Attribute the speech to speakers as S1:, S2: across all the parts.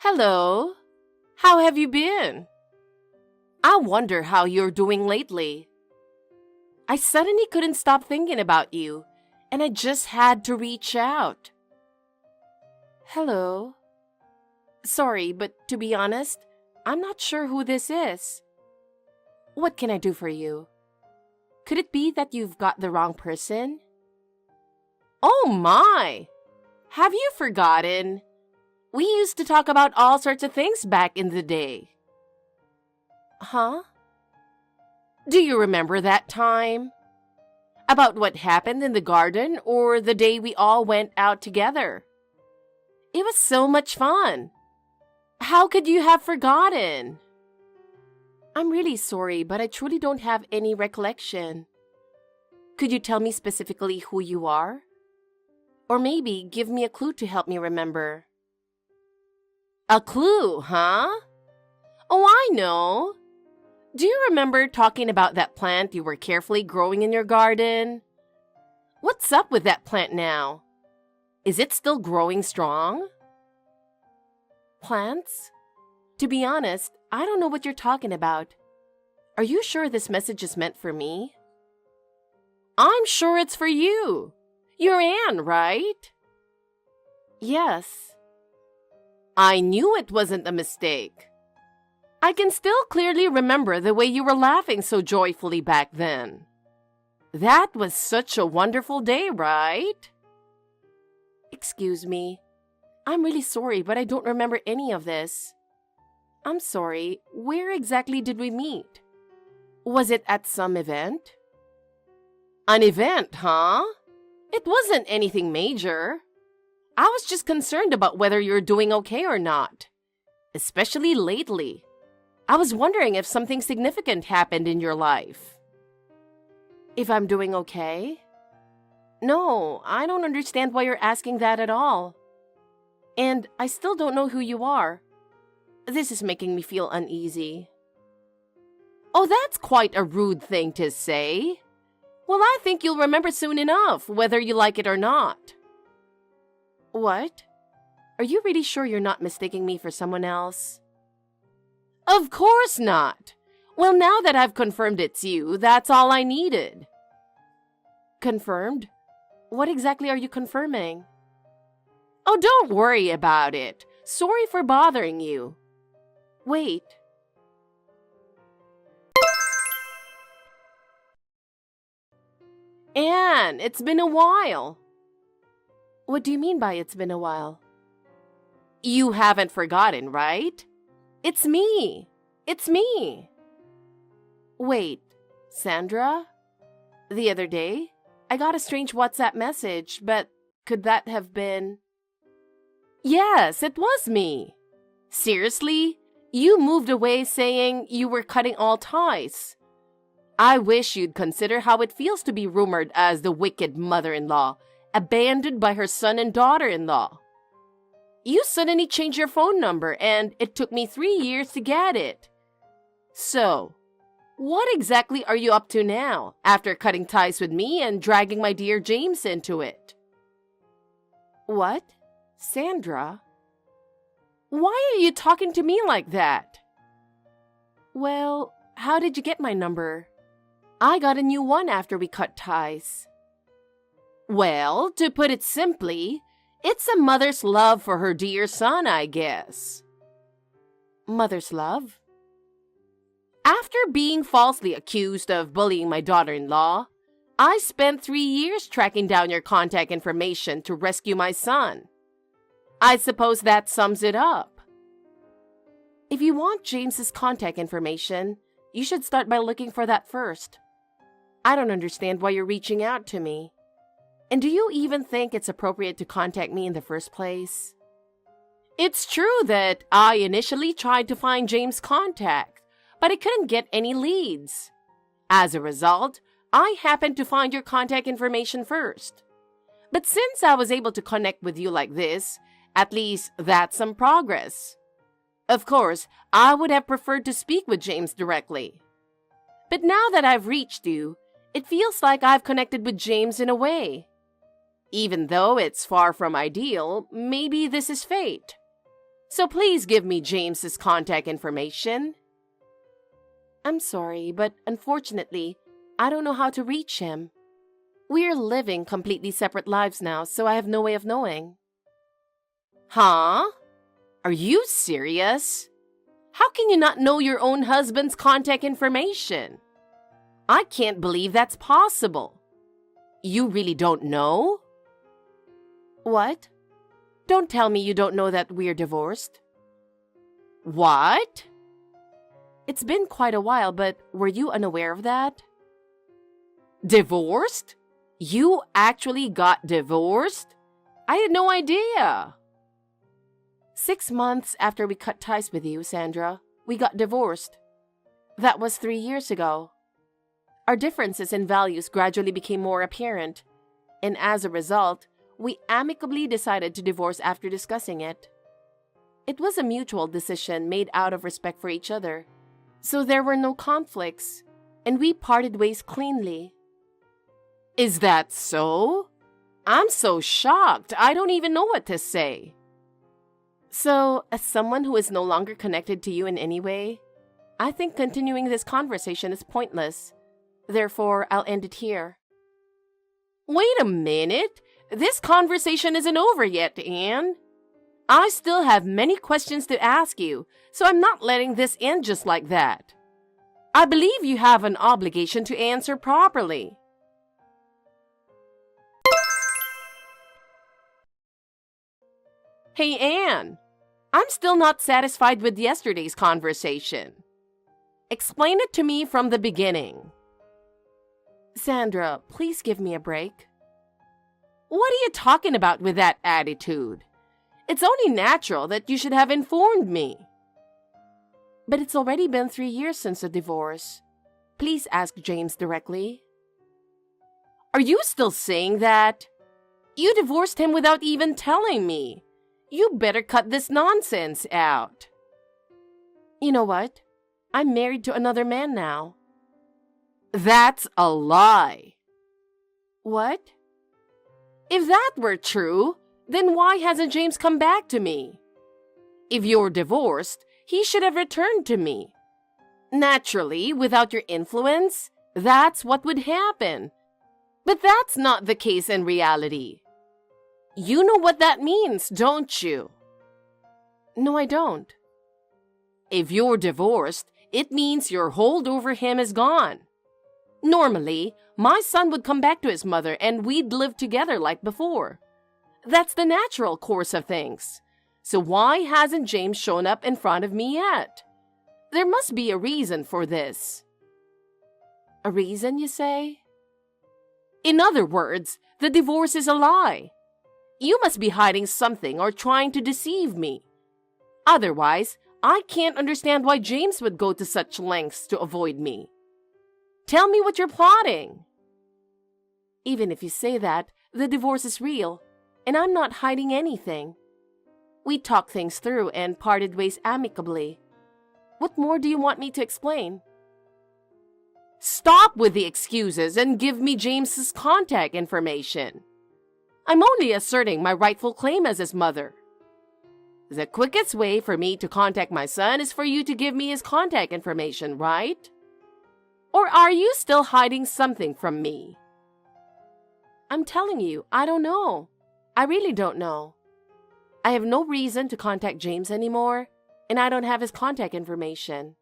S1: Hello. How have you been? I wonder how you're doing lately. I suddenly couldn't stop thinking about you, and I just had to reach out. Hello. Sorry, but to be honest, I'm not sure who this is. What can I do for you? Could it be that you've got the wrong person? Oh my! Have you forgotten? We used to talk about all sorts of things back in the day. Huh? Do you remember that time? About what happened in the garden or the day we all went out together? It was so much fun. How could you have forgotten? I'm really sorry, but I truly don't have any recollection. Could you tell me specifically who you are? Or maybe give me a clue to help me remember. A clue, huh? Oh, I know. Do you remember talking about that plant you were carefully growing in your garden? What's up with that plant now? Is it still growing strong? Plants? To be honest, I don't know what you're talking about. Are you sure this message is meant for me? I'm sure it's for you. You're Anne, right? Yes. I knew it wasn't a mistake. I can still clearly remember the way you were laughing so joyfully back then. That was such a wonderful day, right? Excuse me. I'm really sorry, but I don't remember any of this. I'm sorry, where exactly did we meet? Was it at some event? An event, huh? It wasn't anything major. I was just concerned about whether you're doing okay or not. Especially lately. I was wondering if something significant happened in your life. If I'm doing okay? No, I don't understand why you're asking that at all. And I still don't know who you are. This is making me feel uneasy. Oh, that's quite a rude thing to say. Well, I think you'll remember soon enough, whether you like it or not. What? Are you really sure you're not mistaking me for someone else? Of course not. Well, now that I've confirmed it's you, that's all I needed. Confirmed? What exactly are you confirming? Oh, don't worry about it. Sorry for bothering you. Wait. Anne, it's been a while. What do you mean by it's been a while? You haven't forgotten, right? It's me. It's me. Wait, Sandra? The other day, I got a strange WhatsApp message, but could that have been... Yes, it was me. Seriously? You moved away saying you were cutting all ties. I wish you'd consider how it feels to be rumored as the wicked mother-in-law, abandoned by her son and daughter-in-law. You suddenly changed your phone number, and it took me 3 years to get it. So, what exactly are you up to now, after cutting ties with me and dragging my dear James into it? What? Sandra? Why are you talking to me like that? Well, how did you get my number? I got a new one after we cut ties. Well, to put it simply, it's a mother's love for her dear son, I guess. Mother's love? After being falsely accused of bullying my daughter-in-law, I spent 3 years tracking down your contact information to rescue my son. I suppose that sums it up. If you want James's contact information, you should start by looking for that first. I don't understand why you're reaching out to me. And do you even think it's appropriate to contact me in the first place? It's true that I initially tried to find James' contact, but I couldn't get any leads. As a result, I happened to find your contact information first. But since I was able to connect with you like this, at least that's some progress. Of course, I would have preferred to speak with James directly. But now that I've reached you, it feels like I've connected with James in a way. Even though it's far from ideal, maybe this is fate. So please give me James's contact information. I'm sorry, but unfortunately, I don't know how to reach him. We're living completely separate lives now, so I have no way of knowing. Huh? Are you serious? How can you not know your own husband's contact information? I can't believe that's possible. You really don't know? What? Don't tell me you don't know that we're divorced. What? It's been quite a while, but were you unaware of that? Divorced? You actually got divorced? I had no idea. 6 months after we cut ties with you, Sandra, we got divorced. That was 3 years ago. Our differences in values gradually became more apparent, and as a result, we amicably decided to divorce after discussing it. It was a mutual decision made out of respect for each other, so there were no conflicts, and we parted ways cleanly. Is that so? I'm so shocked, I don't even know what to say. So, as someone who is no longer connected to you in any way, I think continuing this conversation is pointless. Therefore, I'll end it here. Wait a minute! This conversation isn't over yet, Anne. I still have many questions to ask you, so I'm not letting this end just like that. I believe you have an obligation to answer properly. Hey, Anne, I'm still not satisfied with yesterday's conversation. Explain it to me from the beginning. Sandra, please give me a break. What are you talking about with that attitude? It's only natural that you should have informed me. But it's already been 3 years since the divorce. Please ask James directly. Are you still saying that? You divorced him without even telling me. You better cut this nonsense out. You know what? I'm married to another man now. That's a lie. What? If that were true, then why hasn't James come back to me? If you're divorced, he should have returned to me. Naturally, without your influence, that's what would happen. But that's not the case in reality. You know what that means, don't you? No, I don't. If you're divorced, it means your hold over him is gone. Normally, my son would come back to his mother and we'd live together like before. That's the natural course of things. So why hasn't James shown up in front of me yet? There must be a reason for this. A reason, you say? In other words, the divorce is a lie. You must be hiding something or trying to deceive me. Otherwise, I can't understand why James would go to such lengths to avoid me. Tell me what you're plotting. Even if you say that, the divorce is real, and I'm not hiding anything. We talked things through and parted ways amicably. What more do you want me to explain? Stop with the excuses and give me James's contact information. I'm only asserting my rightful claim as his mother. The quickest way for me to contact my son is for you to give me his contact information, right? Or are you still hiding something from me? I'm telling you, I don't know. I really don't know. I have no reason to contact James anymore, and I don't have his contact information.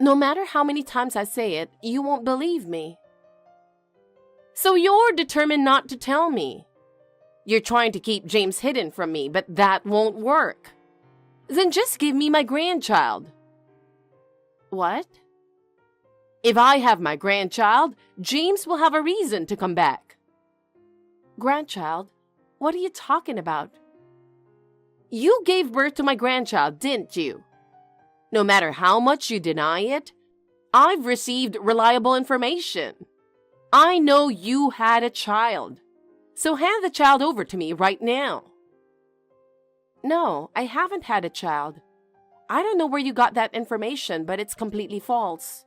S1: No matter how many times I say it, you won't believe me. So you're determined not to tell me. You're trying to keep James hidden from me, but that won't work. Then just give me my grandchild. What? If I have my grandchild, James will have a reason to come back. Grandchild? What are you talking about? You gave birth to my grandchild, didn't you? No matter how much you deny it, I've received reliable information. I know you had a child. So hand the child over to me right now. No, I haven't had a child. I don't know where you got that information, but it's completely false.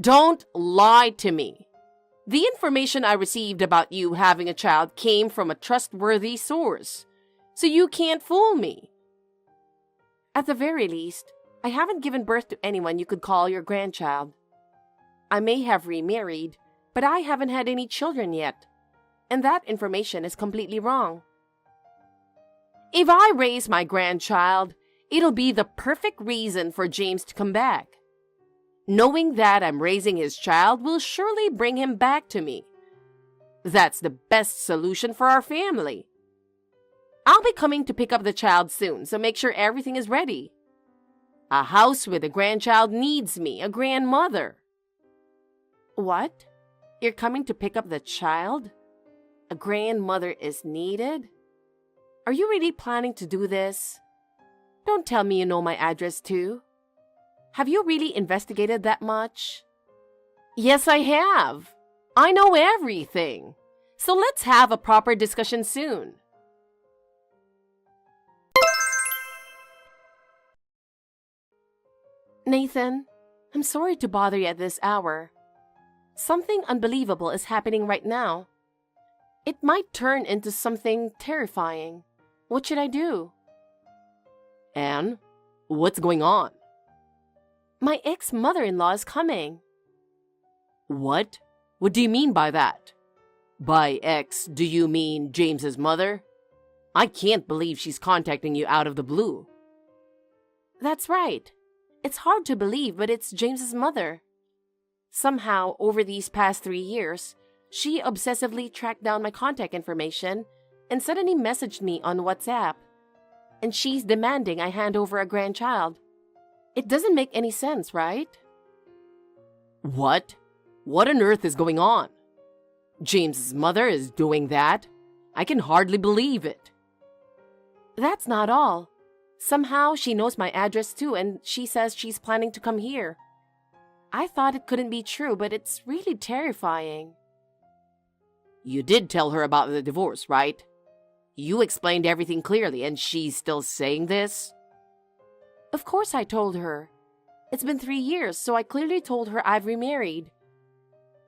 S1: Don't lie to me. The information I received about you having a child came from a trustworthy source, so you can't fool me. At the very least, I haven't given birth to anyone you could call your grandchild. I may have remarried, but I haven't had any children yet, and that information is completely wrong. If I raise my grandchild, it'll be the perfect reason for James to come back. Knowing that I'm raising his child will surely bring him back to me. That's the best solution for our family. I'll be coming to pick up the child soon, so make sure everything is ready. A house with a grandchild needs me, a grandmother. What? You're coming to pick up the child? A grandmother is needed? Are you really planning to do this? Don't tell me you know my address too. Have you really investigated that much? Yes, I have. I know everything. So let's have a proper discussion soon. Nathan, I'm sorry to bother you at this hour. Something unbelievable is happening right now. It might turn into something terrifying. What should I do?
S2: Anne, what's going on?
S1: My ex-mother-in-law is coming.
S2: What? What do you mean by that? By ex, do you mean James's mother? I can't believe she's contacting you out of the blue.
S1: That's right. It's hard to believe, but it's James's mother. Somehow, over these past 3 years, she obsessively tracked down my contact information and suddenly messaged me on WhatsApp. And she's demanding I hand over a grandchild. It doesn't make any sense, right?
S2: What? What on earth is going on? James's mother is doing that? I can hardly believe it.
S1: That's not all. Somehow she knows my address too, and she says she's planning to come here. I thought it couldn't be true, but it's really terrifying.
S2: You did tell her about the divorce, right? You explained everything clearly, and she's still saying this?
S1: Of course I told her. It's been 3 years, so I clearly told her I've remarried.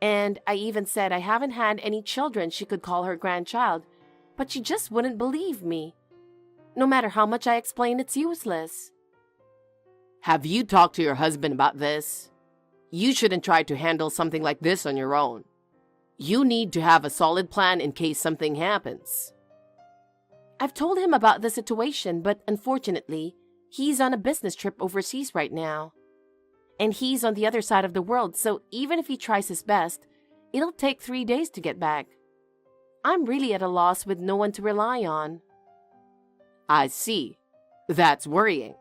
S1: And I even said I haven't had any children she could call her grandchild, but she just wouldn't believe me. No matter how much I explain, it's useless.
S2: Have you talked to your husband about this? You shouldn't try to handle something like this on your own. You need to have a solid plan in case something happens.
S1: I've told him about the situation, but unfortunately, he's on a business trip overseas right now. And he's on the other side of the world, so even if he tries his best, it'll take 3 days to get back. I'm really at a loss with no one to rely on.
S2: I see. That's worrying.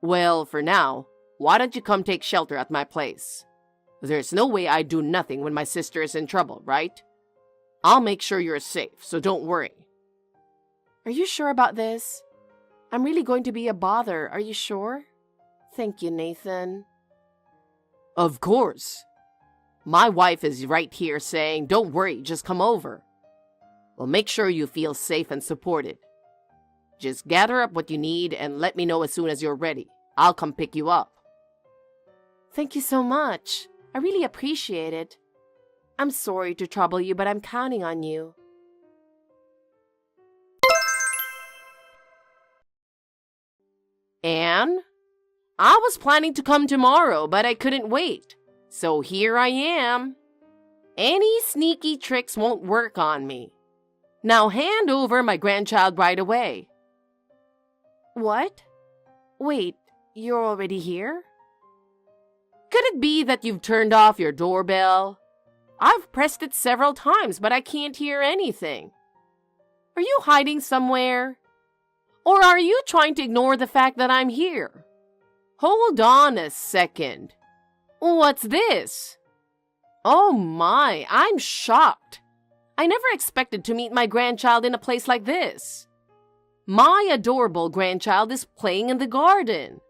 S2: Well, for now, why don't you come take shelter at my place? There's no way I'd do nothing when my sister is in trouble, right? I'll make sure you're safe, so don't worry.
S1: Are you sure about this? I'm really going to be a bother, are you sure? Thank you, Nathan.
S2: Of course. My wife is right here saying, don't worry, just come over. We'll make sure you feel safe and supported. Just gather up what you need and let me know as soon as you're ready. I'll come pick you up.
S1: Thank you so much. I really appreciate it. I'm sorry to trouble you, but I'm counting on you.
S2: Anne? I was planning to come tomorrow, but I couldn't wait. So here I am. Any sneaky tricks won't work on me. Now hand over my grandchild right away.
S1: What? Wait, you're already here?
S2: Could it be that you've turned off your doorbell? I've pressed it several times, but I can't hear anything. Are you hiding somewhere? Or are you trying to ignore the fact that I'm here? Hold on a second. What's this? Oh my, I'm shocked. I never expected to meet my grandchild in a place like this. My adorable grandchild is playing in the garden.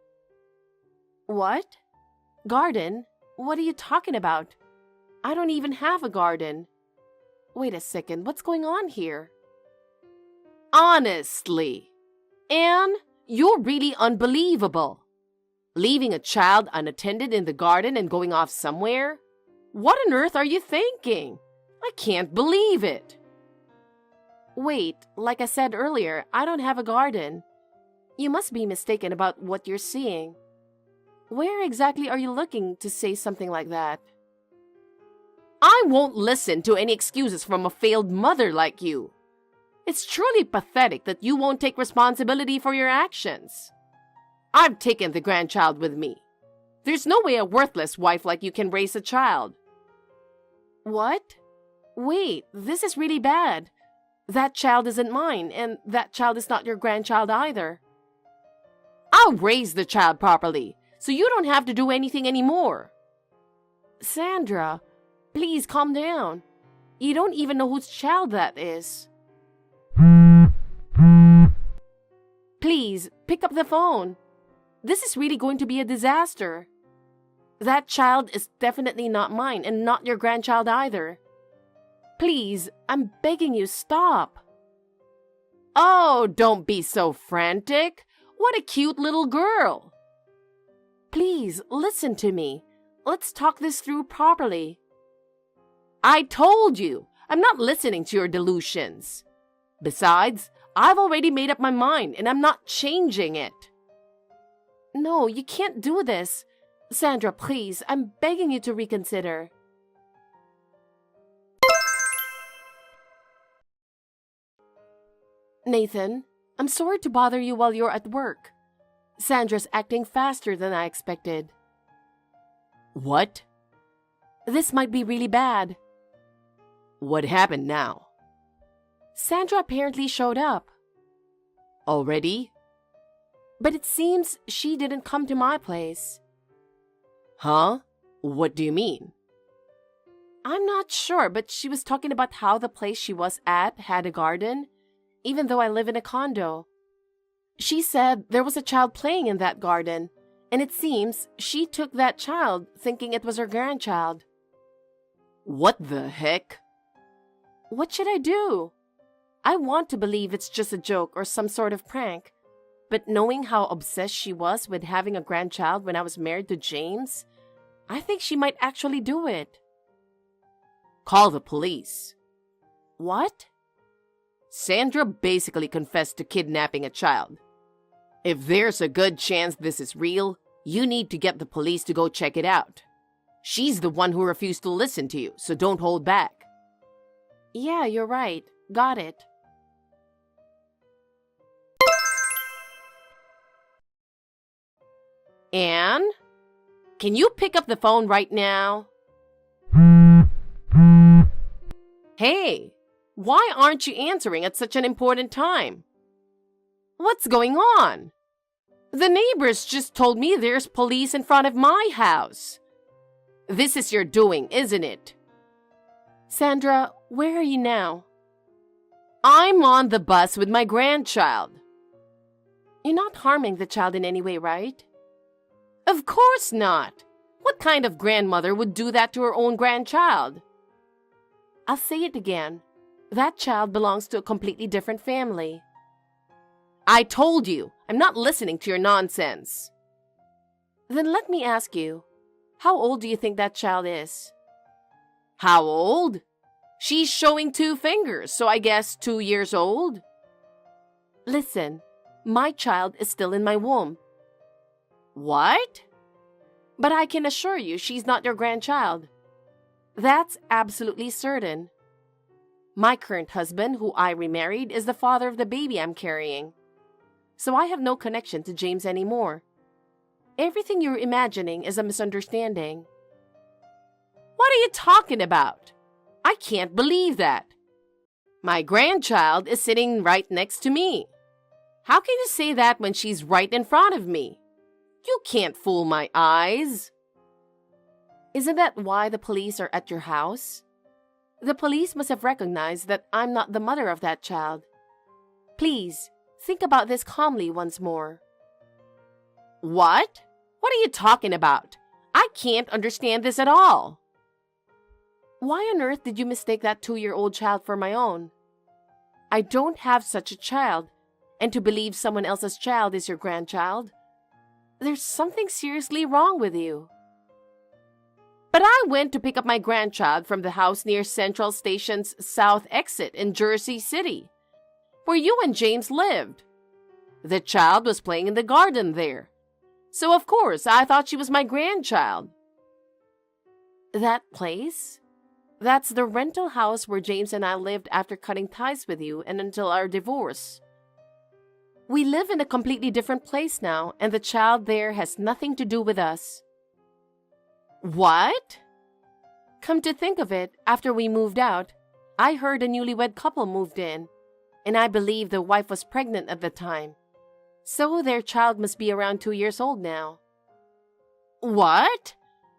S1: What? Garden? What are you talking about? I don't even have a garden. Wait a second, what's going on here?
S2: Honestly, Anne, you're really unbelievable. Leaving a child unattended in the garden and going off somewhere? What on earth are you thinking? I can't believe it.
S1: Wait, like I said earlier, I don't have a garden. You must be mistaken about what you're seeing. Where exactly are you looking to say something like that?
S2: I won't listen to any excuses from a failed mother like you. It's truly pathetic that you won't take responsibility for your actions. I've taken the grandchild with me. There's no way a worthless wife like you can raise a child.
S1: What? Wait, this is really bad. That child isn't mine, and that child is not your grandchild either.
S2: I'll raise the child properly, so you don't have to do anything anymore.
S1: Sandra, please calm down. You don't even know whose child that is. Please, pick up the phone. This is really going to be a disaster. That child is definitely not mine and not your grandchild either. Please, I'm begging you, stop.
S2: Oh, don't be so frantic. What a cute little girl.
S1: Please, listen to me. Let's talk this through properly.
S2: I told you, I'm not listening to your delusions. Besides, I've already made up my mind and I'm not changing it.
S1: No, you can't do this. Sandra, please, I'm begging you to reconsider. Nathan, I'm sorry to bother you while you're at work. Sandra's acting faster than I expected.
S2: What?
S1: This might be really bad.
S2: What happened now?
S1: Sandra apparently showed up.
S2: Already?
S1: But it seems she didn't come to my place.
S2: Huh? What do you mean?
S1: I'm not sure, but she was talking about how the place she was at had a garden, even though I live in a condo. She said there was a child playing in that garden, and it seems she took that child thinking it was her grandchild.
S2: What the heck?
S1: What should I do? I want to believe it's just a joke or some sort of prank, but knowing how obsessed she was with having a grandchild when I was married to James, I think she might actually do it.
S2: Call the police.
S1: What?
S2: Sandra basically confessed to kidnapping a child. If there's a good chance this is real, you need to get the police to go check it out. She's the one who refused to listen to you, so don't hold back.
S1: Yeah, you're right. Got it.
S2: Anne? Can you pick up the phone right now? Hey, why aren't you answering at such an important time? What's going on? The neighbors just told me there's police in front of my house. This is your doing, isn't it?
S1: Sandra, where are you now?
S2: I'm on the bus with my grandchild.
S1: You're not harming the child in any way, right?
S2: Of course not. What kind of grandmother would do that to her own grandchild?
S1: I'll say it again. That child belongs to a completely different family.
S2: I told you, I'm not listening to your nonsense.
S1: Then let me ask you, how old do you think that child is?
S2: How old? She's showing 2 fingers, so I guess 2 years old.
S1: Listen, my child is still in my womb.
S2: What?
S1: But I can assure you she's not your grandchild. That's absolutely certain. My current husband, who I remarried, is the father of the baby I'm carrying. So I have no connection to James anymore. Everything you're imagining is a misunderstanding.
S2: What are you talking about? I can't believe that. My grandchild is sitting right next to me. How can you say that when she's right in front of me? You can't fool my eyes.
S1: Isn't that why the police are at your house? The police must have recognized that I'm not the mother of that child. Please, think about this calmly once more.
S2: What? What are you talking about? I can't understand this at all.
S1: Why on earth did you mistake that 2-year-old child for my own? I don't have such a child, and to believe someone else's child is your grandchild, there's something seriously wrong with you.
S2: But I went to pick up my grandchild from the house near Central Station's south exit in Jersey City, where you and James lived. The child was playing in the garden there. So of course, I thought she was my grandchild.
S1: That place? That's the rental house where James and I lived after cutting ties with you and until our divorce. We live in a completely different place now, and the child there has nothing to do with us.
S2: What?
S1: Come to think of it, after we moved out, I heard a newlywed couple moved in, and I believe the wife was pregnant at the time. So their child must be around 2 years old now.
S2: What?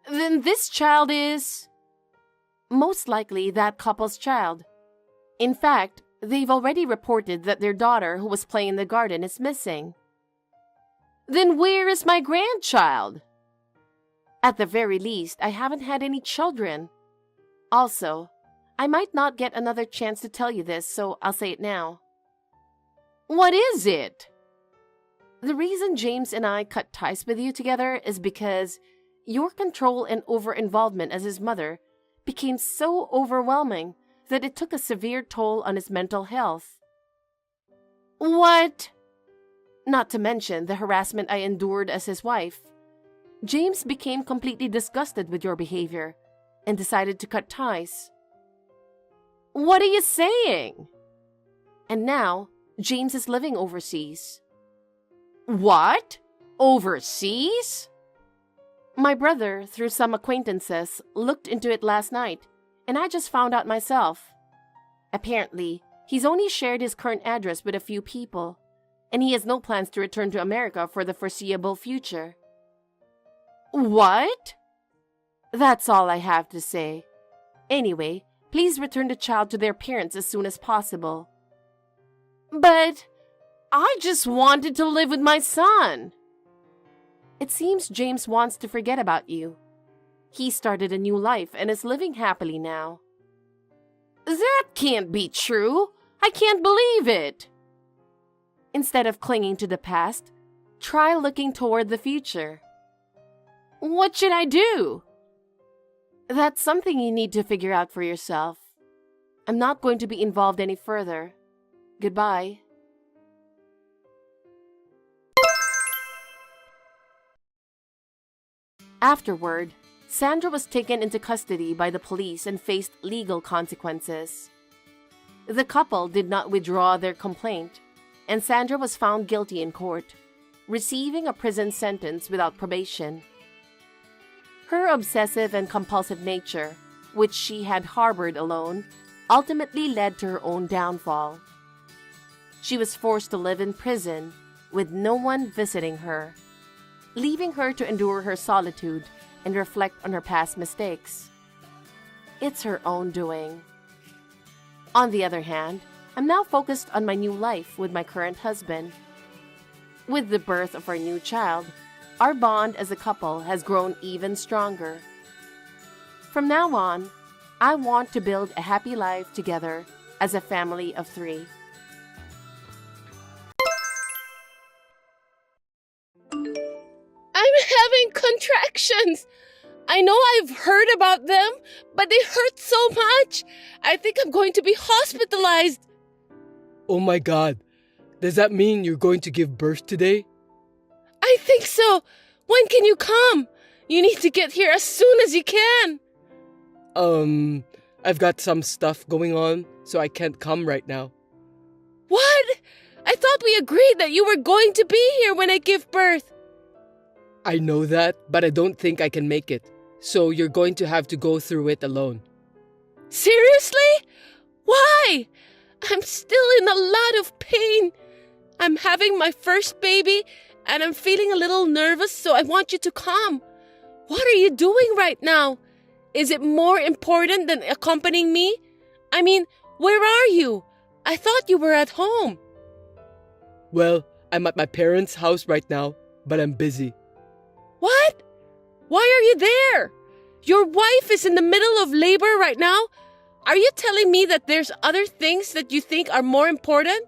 S2: Then this child is...
S1: Most likely that couple's child. In fact, they've already reported that their daughter who was playing in the garden is missing.
S2: Then where is my grandchild?
S1: At the very least, I haven't had any children. Also, I might not get another chance to tell you this, so I'll say it now.
S2: What is it?
S1: The reason James and I cut ties with you together is because your control and over-involvement as his mother became so overwhelming that it took a severe toll on his mental health.
S2: What?
S1: Not to mention the harassment I endured as his wife. James became completely disgusted with your behavior and decided to cut ties.
S2: What are you saying?
S1: And now, James is living overseas.
S2: What? Overseas?
S1: My brother, through some acquaintances, looked into it last night, and I just found out myself. Apparently, he's only shared his current address with a few people, and he has no plans to return to America for the foreseeable future.
S2: What?
S1: That's all I have to say. Anyway, please return the child to their parents as soon as possible.
S2: But I just wanted to live with my son.
S1: It seems James wants to forget about you. He started a new life and is living happily now.
S2: That can't be true. I can't believe it.
S1: Instead of clinging to the past, try looking toward the future.
S2: What should I do?
S1: That's something you need to figure out for yourself. I'm not going to be involved any further. Goodbye. Afterward, Sandra was taken into custody by the police and faced legal consequences. The couple did not withdraw their complaint, and Sandra was found guilty in court, receiving a prison sentence without probation. Her obsessive and compulsive nature, which she had harbored alone, ultimately led to her own downfall. She was forced to live in prison with no one visiting her, leaving her to endure her solitude and reflect on her past mistakes. It's her own doing. On the other hand, I'm now focused on my new life with my current husband. With the birth of our new child, our bond as a couple has grown even stronger. From now on, I want to build a happy life together as a family of 3.
S3: I'm having contractions. I know I've heard about them, but they hurt so much. I think I'm going to be hospitalized.
S4: Oh my God. Does that mean you're going to give birth today?
S3: I think so. When can you come? You need to get here as soon as you can.
S4: I've got some stuff going on, so I can't come right now.
S3: What? I thought we agreed that you were going to be here when I give birth.
S4: I know that, but I don't think I can make it. So you're going to have to go through it alone.
S3: Seriously? Why? I'm still in a lot of pain. I'm having my first baby, and I'm feeling a little nervous, so I want you to come. What are you doing right now? Is it more important than accompanying me? I mean, where are you? I thought you were at home.
S4: Well, I'm at my parents' house right now, but I'm busy.
S3: What? Why are you there? Your wife is in the middle of labor right now. Are you telling me that there's other things that you think are more important?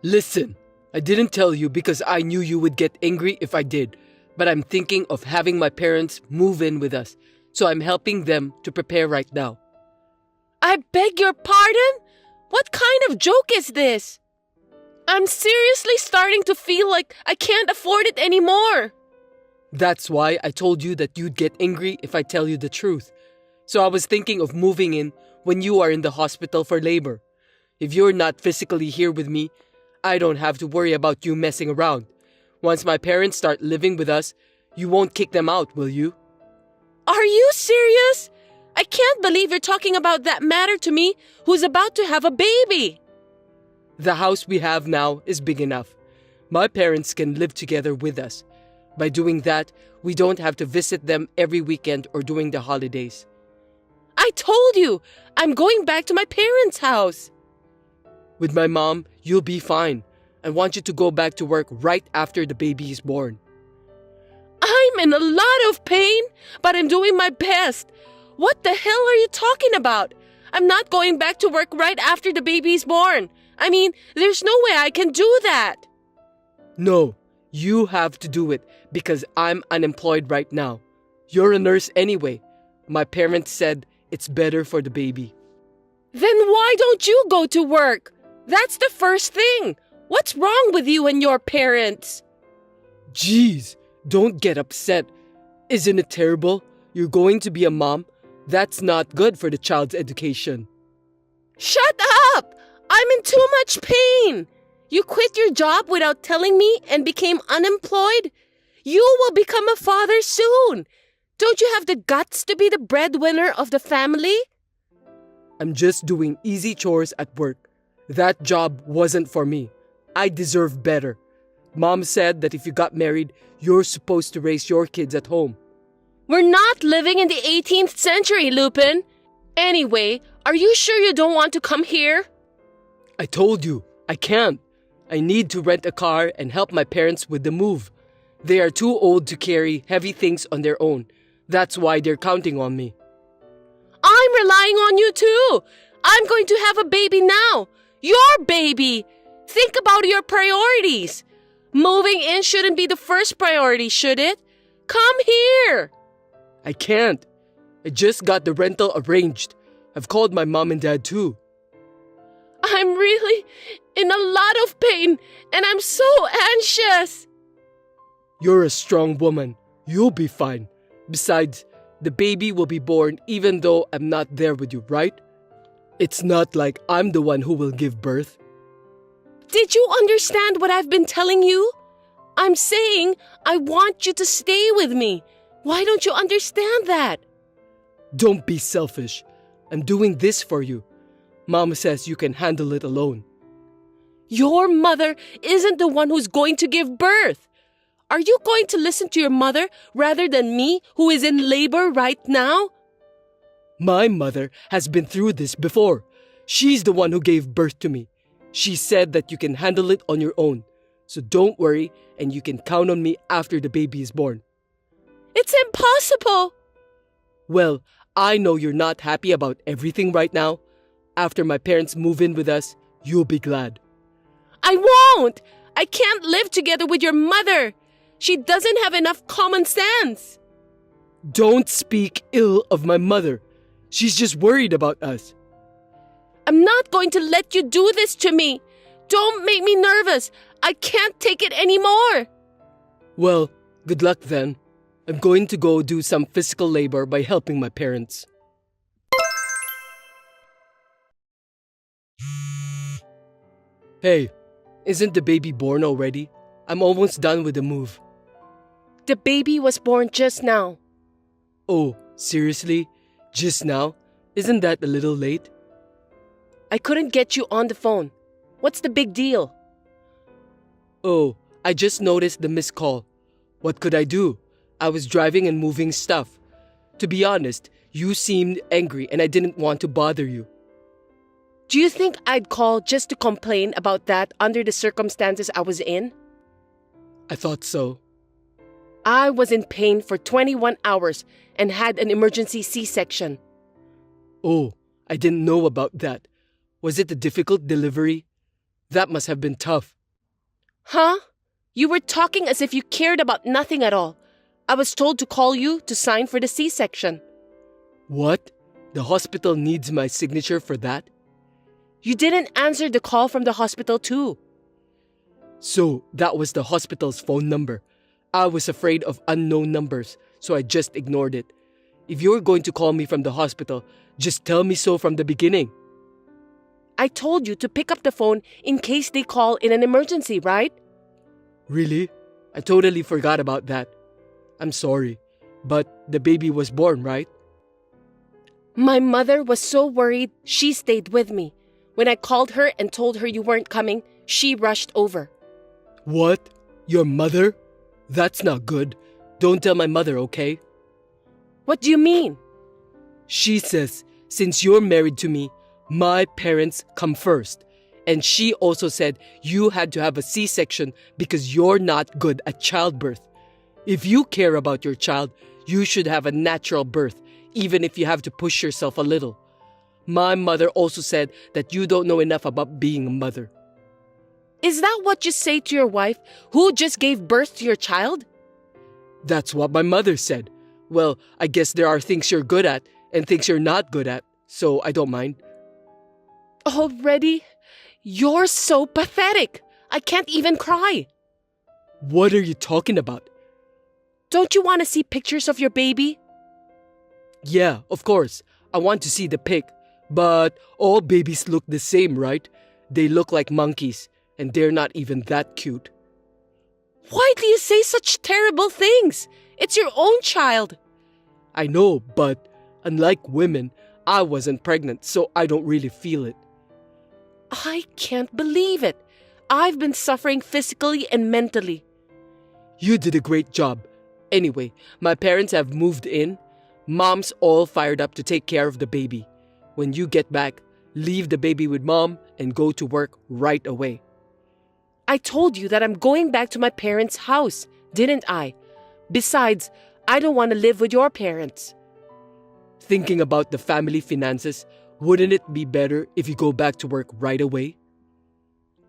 S4: Listen, I didn't tell you because I knew you would get angry if I did, but I'm thinking of having my parents move in with us, so I'm helping them to prepare right now.
S3: I beg your pardon? What kind of joke is this? I'm seriously starting to feel like I can't afford it anymore.
S4: That's why I told you that you'd get angry if I tell you the truth. So I was thinking of moving in when you are in the hospital for labor. If you're not physically here with me, I don't have to worry about you messing around. Once my parents start living with us, you won't kick them out, will you?
S3: Are you serious? I can't believe you're talking about that matter to me who's about to have a baby.
S4: The house we have now is big enough. My parents can live together with us. By doing that, we don't have to visit them every weekend or during the holidays.
S3: I told you, I'm going back to my parents' house.
S4: With my mom, you'll be fine. I want you to go back to work right after the baby is born.
S3: I'm in a lot of pain, but I'm doing my best. What the hell are you talking about? I'm not going back to work right after the baby is born. I mean, there's no way I can do that.
S4: No, you have to do it because I'm unemployed right now. You're a nurse anyway. My parents said it's better for the baby.
S3: Then why don't you go to work? That's the first thing. What's wrong with you and your parents?
S4: Jeez, don't get upset. Isn't it terrible? You're going to be a mom. That's not good for the child's education.
S3: Shut up! I'm in too much pain. You quit your job without telling me and became unemployed? You will become a father soon. Don't you have the guts to be the breadwinner of the family?
S4: I'm just doing easy chores at work. That job wasn't for me. I deserve better. Mom said that if you got married, you're supposed to raise your kids at home.
S3: We're not living in the 18th century, Lupin. Anyway, are you sure you don't want to come here?
S4: I told you, I can't. I need to rent a car and help my parents with the move. They are too old to carry heavy things on their own. That's why they're counting on me.
S3: I'm relying on you too. I'm going to have a baby now. Your baby. Think about your priorities. Moving in shouldn't be the first priority, should it? Come here.
S4: I can't. I just got the rental arranged. I've called my mom and dad too.
S3: I'm really in a lot of pain and I'm so anxious.
S4: You're a strong woman. You'll be fine. Besides, the baby will be born even though I'm not there with you, right? It's not like I'm the one who will give birth.
S3: Did you understand what I've been telling you? I'm saying I want you to stay with me. Why don't you understand that?
S4: Don't be selfish. I'm doing this for you. Mama says you can handle it alone.
S3: Your mother isn't the one who's going to give birth. Are you going to listen to your mother rather than me, who is in labor right now?
S4: My mother has been through this before. She's the one who gave birth to me. She said that you can handle it on your own. So don't worry, and you can count on me after the baby is born.
S3: It's impossible.
S4: Well, I know you're not happy about everything right now. After my parents move in with us, you'll be glad.
S3: I won't. I can't live together with your mother. She doesn't have enough common sense.
S4: Don't speak ill of my mother. She's just worried about us.
S3: I'm not going to let you do this to me. Don't make me nervous. I can't take it anymore.
S4: Well, good luck then. I'm going to go do some physical labor by helping my parents. Hey, isn't the baby born already? I'm almost done with the move.
S3: The baby was born just now.
S4: Oh, seriously? Just now? Isn't that a little late?
S3: I couldn't get you on the phone. What's the big deal?
S4: Oh, I just noticed the missed call. What could I do? I was driving and moving stuff. To be honest, you seemed angry and I didn't want to bother you.
S3: Do you think I'd call just to complain about that under the circumstances I was in?
S4: I thought so.
S3: I was in pain for 21 hours and had an emergency C-section.
S4: Oh, I didn't know about that. Was it a difficult delivery? That must have been tough.
S3: Huh? You were talking as if you cared about nothing at all. I was told to call you to sign for the C-section.
S4: What? The hospital needs my signature for that?
S3: You didn't answer the call from the hospital too.
S4: So that was the hospital's phone number. I was afraid of unknown numbers, so I just ignored it. If you're going to call me from the hospital, just tell me so from the beginning.
S2: I told you to pick up the phone in case they call in an emergency, right?
S4: Really? I totally forgot about that. I'm sorry, but the baby was born, right?
S2: My mother was so worried, she stayed with me. When I called her and told her you weren't coming, she rushed over.
S4: What? Your mother? That's not good. Don't tell my mother, okay?
S2: What do you mean?
S4: She says, since you're married to me, my parents come first. And she also said you had to have a C-section because you're not good at childbirth. If you care about your child, you should have a natural birth, even if you have to push yourself a little. My mother also said that you don't know enough about being a mother.
S2: Is that what you say to your wife who just gave birth to your child?
S4: That's what my mother said. Well, I guess there are things you're good at and things you're not good at, so I don't mind.
S2: Already? You're so pathetic. I can't even cry.
S4: What are you talking about?
S2: Don't you want to see pictures of your baby?
S4: Yeah, of course. I want to see the pic. But all babies look the same, right? They look like monkeys, and they're not even that cute.
S2: Why do you say such terrible things? It's your own child.
S4: I know, but unlike women, I wasn't pregnant, so I don't really feel it.
S2: I can't believe it. I've been suffering physically and mentally.
S4: You did a great job. Anyway, my parents have moved in. Mom's all fired up to take care of the baby. When you get back, leave the baby with Mom and go to work right away.
S2: I told you that I'm going back to my parents' house, didn't I? Besides, I don't want to live with your parents.
S4: Thinking about the family finances, wouldn't it be better if you go back to work right away?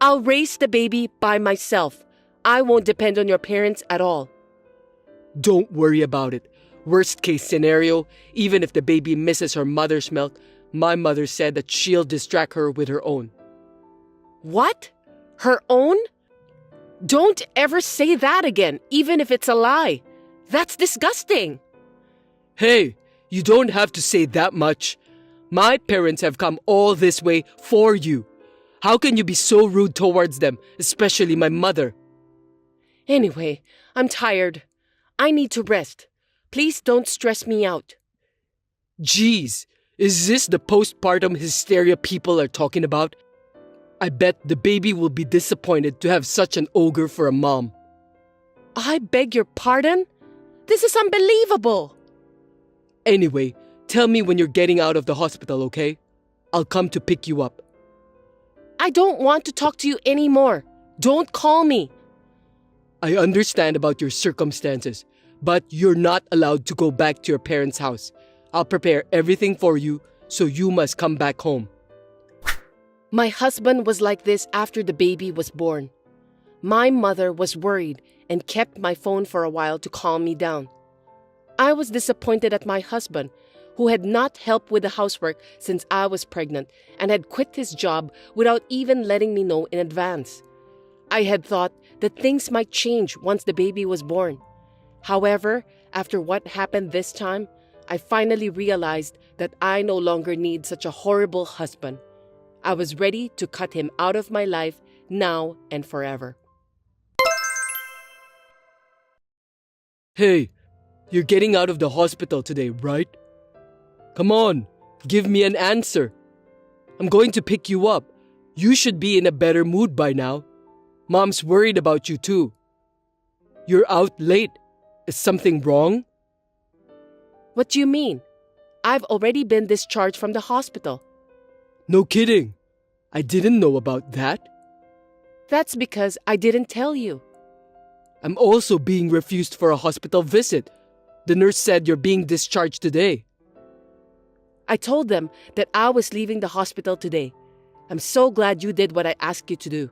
S2: I'll raise the baby by myself. I won't depend on your parents at all.
S4: Don't worry about it. Worst case scenario, even if the baby misses her mother's milk, my mother said that she'll distract her with her own.
S2: What? Her own? Don't ever say that again, even if it's a lie. That's disgusting.
S4: Hey, you don't have to say that much. My parents have come all this way for you. How can you be so rude towards them, especially my mother?
S2: Anyway, I'm tired. I need to rest. Please don't stress me out.
S4: Jeez, is this the postpartum hysteria people are talking about? I bet the baby will be disappointed to have such an ogre for a mom.
S2: I beg your pardon? This is unbelievable.
S4: Anyway, tell me when you're getting out of the hospital, okay? I'll come to pick you up.
S2: I don't want to talk to you anymore. Don't call me.
S4: I understand about your circumstances, but you're not allowed to go back to your parents' house. I'll prepare everything for you, so you must come back home.
S2: My husband was like this after the baby was born. My mother was worried and kept my phone for a while to calm me down. I was disappointed at my husband, who had not helped with the housework since I was pregnant and had quit his job without even letting me know in advance. I had thought that things might change once the baby was born. However, after what happened this time, I finally realized that I no longer need such a horrible husband. I was ready to cut him out of my life now and forever.
S4: Hey, you're getting out of the hospital today, right? Come on, give me an answer. I'm going to pick you up. You should be in a better mood by now. Mom's worried about you too. You're out late. Is something wrong?
S2: What do you mean? I've already been discharged from the hospital.
S4: No kidding. I didn't know about that.
S2: That's because I didn't tell you.
S4: I'm also being refused for a hospital visit. The nurse said you're being discharged today.
S2: I told them that I was leaving the hospital today. I'm so glad you did what I asked you to do.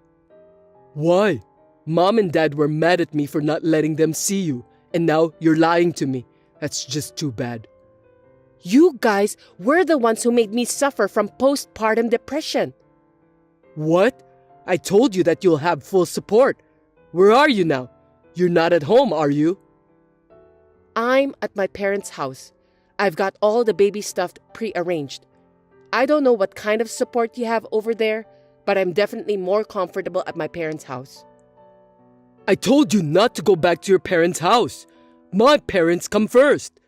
S4: Why? Mom and Dad were mad at me for not letting them see you, and now you're lying to me. That's just too bad.
S2: You guys were the ones who made me suffer from postpartum depression.
S4: What? I told you that you'll have full support. Where are you now? You're not at home, are you?
S2: I'm at my parents' house. I've got all the baby stuff pre-arranged. I don't know what kind of support you have over there, but I'm definitely more comfortable at my parents' house.
S4: I told you not to go back to your parents' house. My parents come first.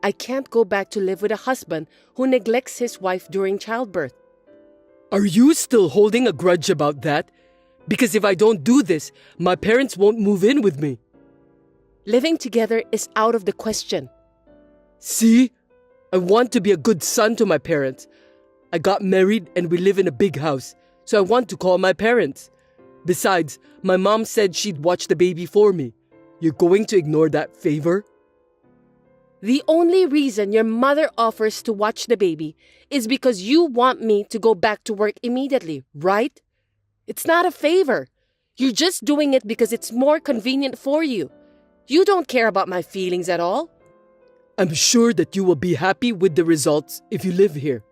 S2: I can't go back to live with a husband who neglects his wife during childbirth.
S4: Are you still holding a grudge about that? Because if I don't do this, my parents won't move in with me.
S2: Living together is out of the question.
S4: See? I want to be a good son to my parents. I got married and we live in a big house, so I want to call my parents. Besides, my mom said she'd watch the baby for me. You're going to ignore that favor?
S2: The only reason your mother offers to watch the baby is because you want me to go back to work immediately, right? It's not a favor. You're just doing it because it's more convenient for you. You don't care about my feelings at all.
S4: I'm sure that you will be happy with the results if you live here.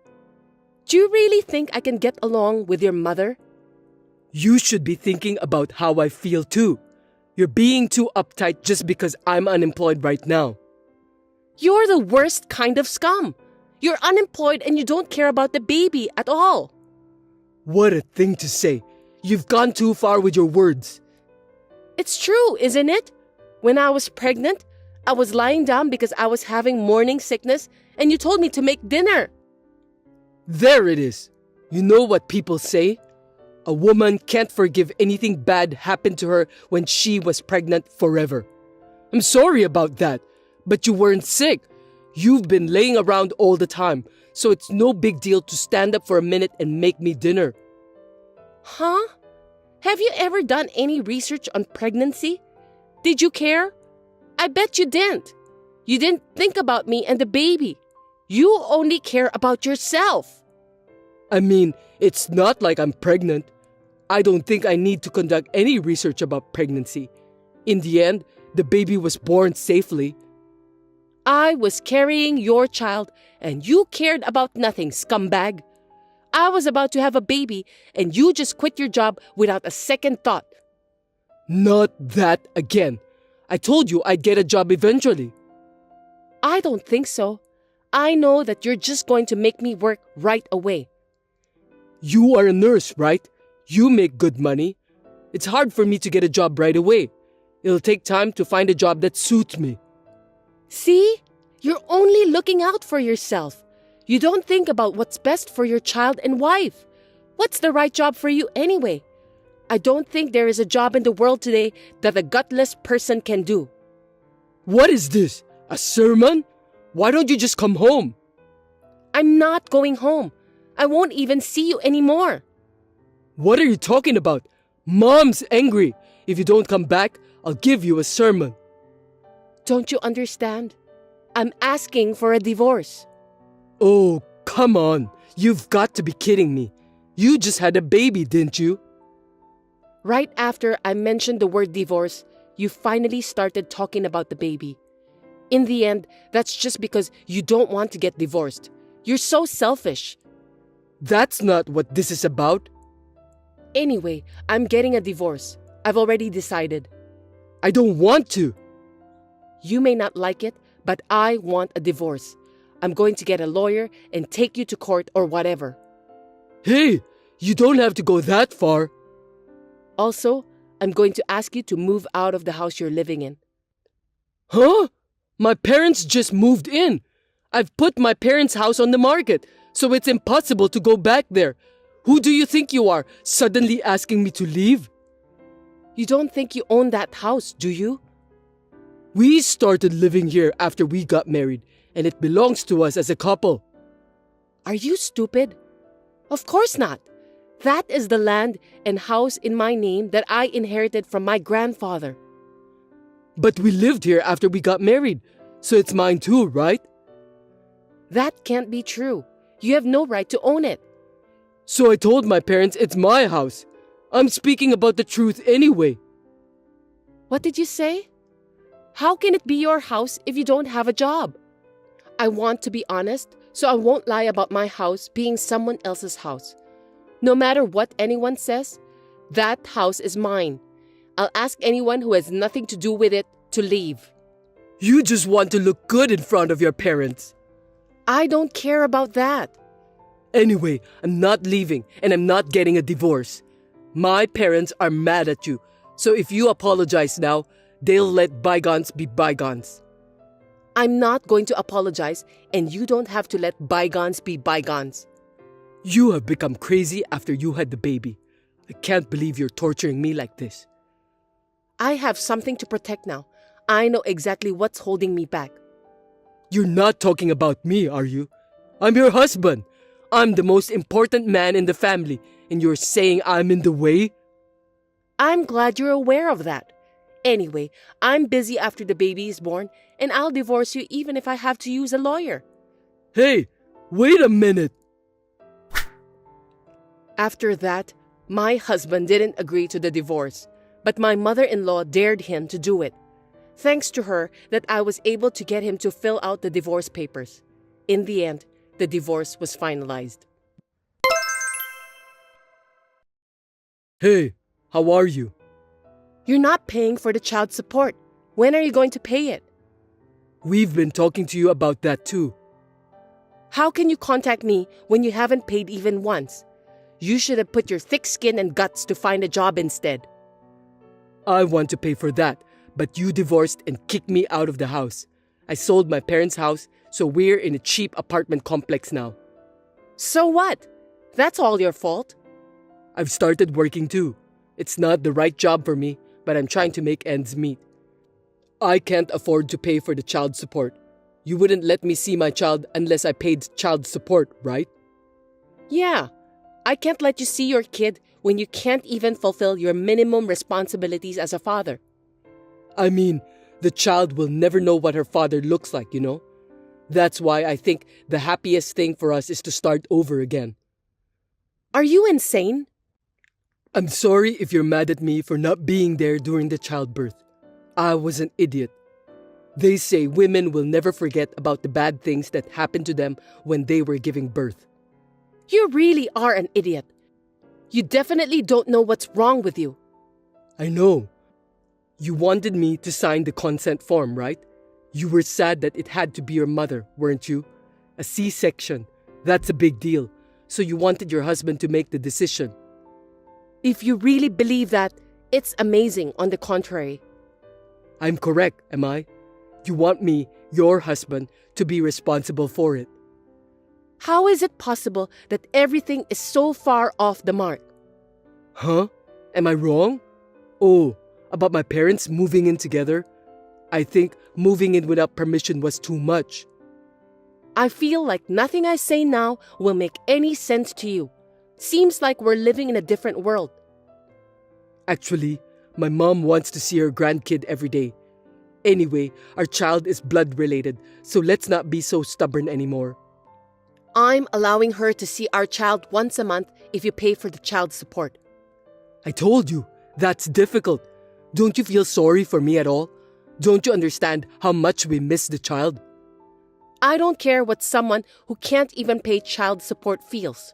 S2: Do you really think I can get along with your mother?
S4: You should be thinking about how I feel too. You're being too uptight just because I'm unemployed right now.
S2: You're the worst kind of scum. You're unemployed and you don't care about the baby at all.
S4: What a thing to say. You've gone too far with your words.
S2: It's true, isn't it? When I was pregnant, I was lying down because I was having morning sickness and you told me to make dinner.
S4: There it is. You know what people say? A woman can't forgive anything bad happened to her when she was pregnant forever. I'm sorry about that, but you weren't sick. You've been laying around all the time, so it's no big deal to stand up for a minute and make me dinner.
S2: Huh? Have you ever done any research on pregnancy? Did you care? I bet you didn't. You didn't think about me and the baby. You only care about yourself.
S4: I mean, it's not like I'm pregnant. I don't think I need to conduct any research about pregnancy. In the end, the baby was born safely.
S2: I was carrying your child and you cared about nothing, scumbag. I was about to have a baby and you just quit your job without a second thought.
S4: Not that again. I told you I'd get a job eventually.
S2: I don't think so. I know that you're just going to make me work right away.
S4: You are a nurse, right? You make good money. It's hard for me to get a job right away. It'll take time to find a job that suits me.
S2: See? You're only looking out for yourself. You don't think about what's best for your child and wife. What's the right job for you anyway? I don't think there is a job in the world today that a gutless person can do.
S4: What is this? A sermon? Why don't you just come home?
S2: I'm not going home. I won't even see you anymore.
S4: What are you talking about? Mom's angry. If you don't come back, I'll give you a sermon.
S2: Don't you understand? I'm asking for a divorce.
S4: Oh, come on. You've got to be kidding me. You just had a baby, didn't you?
S2: Right after I mentioned the word divorce, you finally started talking about the baby. In the end, that's just because you don't want to get divorced. You're so selfish.
S4: That's not what this is about.
S2: Anyway, I'm getting a divorce. I've already decided.
S4: I don't want to.
S2: You may not like it, but I want a divorce. I'm going to get a lawyer and take you to court or whatever.
S4: Hey, you don't have to go that far.
S2: Also, I'm going to ask you to move out of the house you're living in.
S4: Huh? My parents just moved in. I've put my parents' house on the market, so it's impossible to go back there. Who do you think you are, suddenly asking me to leave?
S2: You don't think you own that house, do you?
S4: We started living here after we got married, and it belongs to us as a couple.
S2: Are you stupid? Of course not. That is the land and house in my name that I inherited from my grandfather.
S4: But we lived here after we got married, so it's mine too, right?
S2: That can't be true. You have no right to own it.
S4: So I told my parents it's my house. I'm speaking about the truth anyway.
S2: What did you say? How can it be your house if you don't have a job? I want to be honest, so I won't lie about my house being someone else's house. No matter what anyone says, that house is mine. I'll ask anyone who has nothing to do with it to leave.
S4: You just want to look good in front of your parents.
S2: I don't care about that.
S4: Anyway, I'm not leaving and I'm not getting a divorce. My parents are mad at you, so if you apologize now, they'll let bygones be bygones.
S2: I'm not going to apologize, and you don't have to let bygones be bygones.
S4: You have become crazy after you had the baby. I can't believe you're torturing me like this.
S2: I have something to protect now. I know exactly what's holding me back.
S4: You're not talking about me, are you? I'm your husband. I'm the most important man in the family, and you're saying I'm in the way?
S2: I'm glad you're aware of that. Anyway, I'm busy after the baby is born, and I'll divorce you even if I have to use a lawyer.
S4: Hey, wait a minute.
S2: After that, my husband didn't agree to the divorce, but my mother-in-law dared him to do it. Thanks to her that I was able to get him to fill out the divorce papers. In the end, the divorce was finalized.
S4: Hey, how are you?
S2: You're not paying for the child support. When are you going to pay it?
S4: We've been talking to you about that too.
S2: How can you contact me when you haven't paid even once? You should have put your thick skin and guts to find a job instead.
S4: I want to pay for that, but you divorced and kicked me out of the house. I sold my parents' house, so we're in a cheap apartment complex now.
S2: So what? That's all your fault.
S4: I've started working too. It's not the right job for me, but I'm trying to make ends meet. I can't afford to pay for the child support. You wouldn't let me see my child unless I paid child support, right?
S2: Yeah, I can't let you see your kid when you can't even fulfill your minimum responsibilities as a father.
S4: I mean, the child will never know what her father looks like, you know? That's why I think the happiest thing for us is to start over again.
S2: Are you insane?
S4: I'm sorry if you're mad at me for not being there during the childbirth. I was an idiot. They say women will never forget about the bad things that happened to them when they were giving birth.
S2: You really are an idiot. You definitely don't know what's wrong with you.
S4: I know. You wanted me to sign the consent form, right? You were sad that it had to be your mother, weren't you? A C-section. That's a big deal. So you wanted your husband to make the decision.
S2: If you really believe that, it's amazing on the contrary.
S4: I'm correct, am I? You want me, your husband, to be responsible for it.
S2: How is it possible that everything is so far off the mark?
S4: Huh? Am I wrong? Oh, about my parents moving in together? I think moving in without permission was too much.
S2: I feel like nothing I say now will make any sense to you. Seems like we're living in a different world.
S4: Actually, my mom wants to see her grandkid every day. Anyway, our child is blood-related, so let's not be so stubborn anymore.
S2: I'm allowing her to see our child once a month if you pay for the child support.
S4: I told you, that's difficult. Don't you feel sorry for me at all? Don't you understand how much we miss the child?
S2: I don't care what someone who can't even pay child support feels.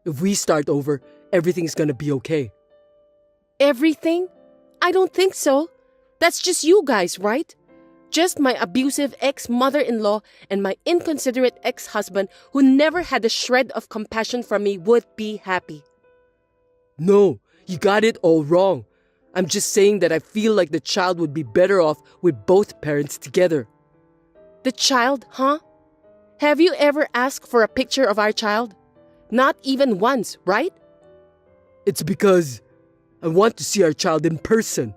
S4: If we start over, everything's gonna be okay.
S2: Everything? I don't think so. That's just you guys, right? Just my abusive ex-mother-in-law and my inconsiderate ex-husband who never had a shred of compassion for me would be happy.
S4: No, you got it all wrong. I'm just saying that I feel like the child would be better off with both parents together.
S2: The child, huh? Have you ever asked for a picture of our child? Not even once, right?
S4: It's because I want to see our child in person.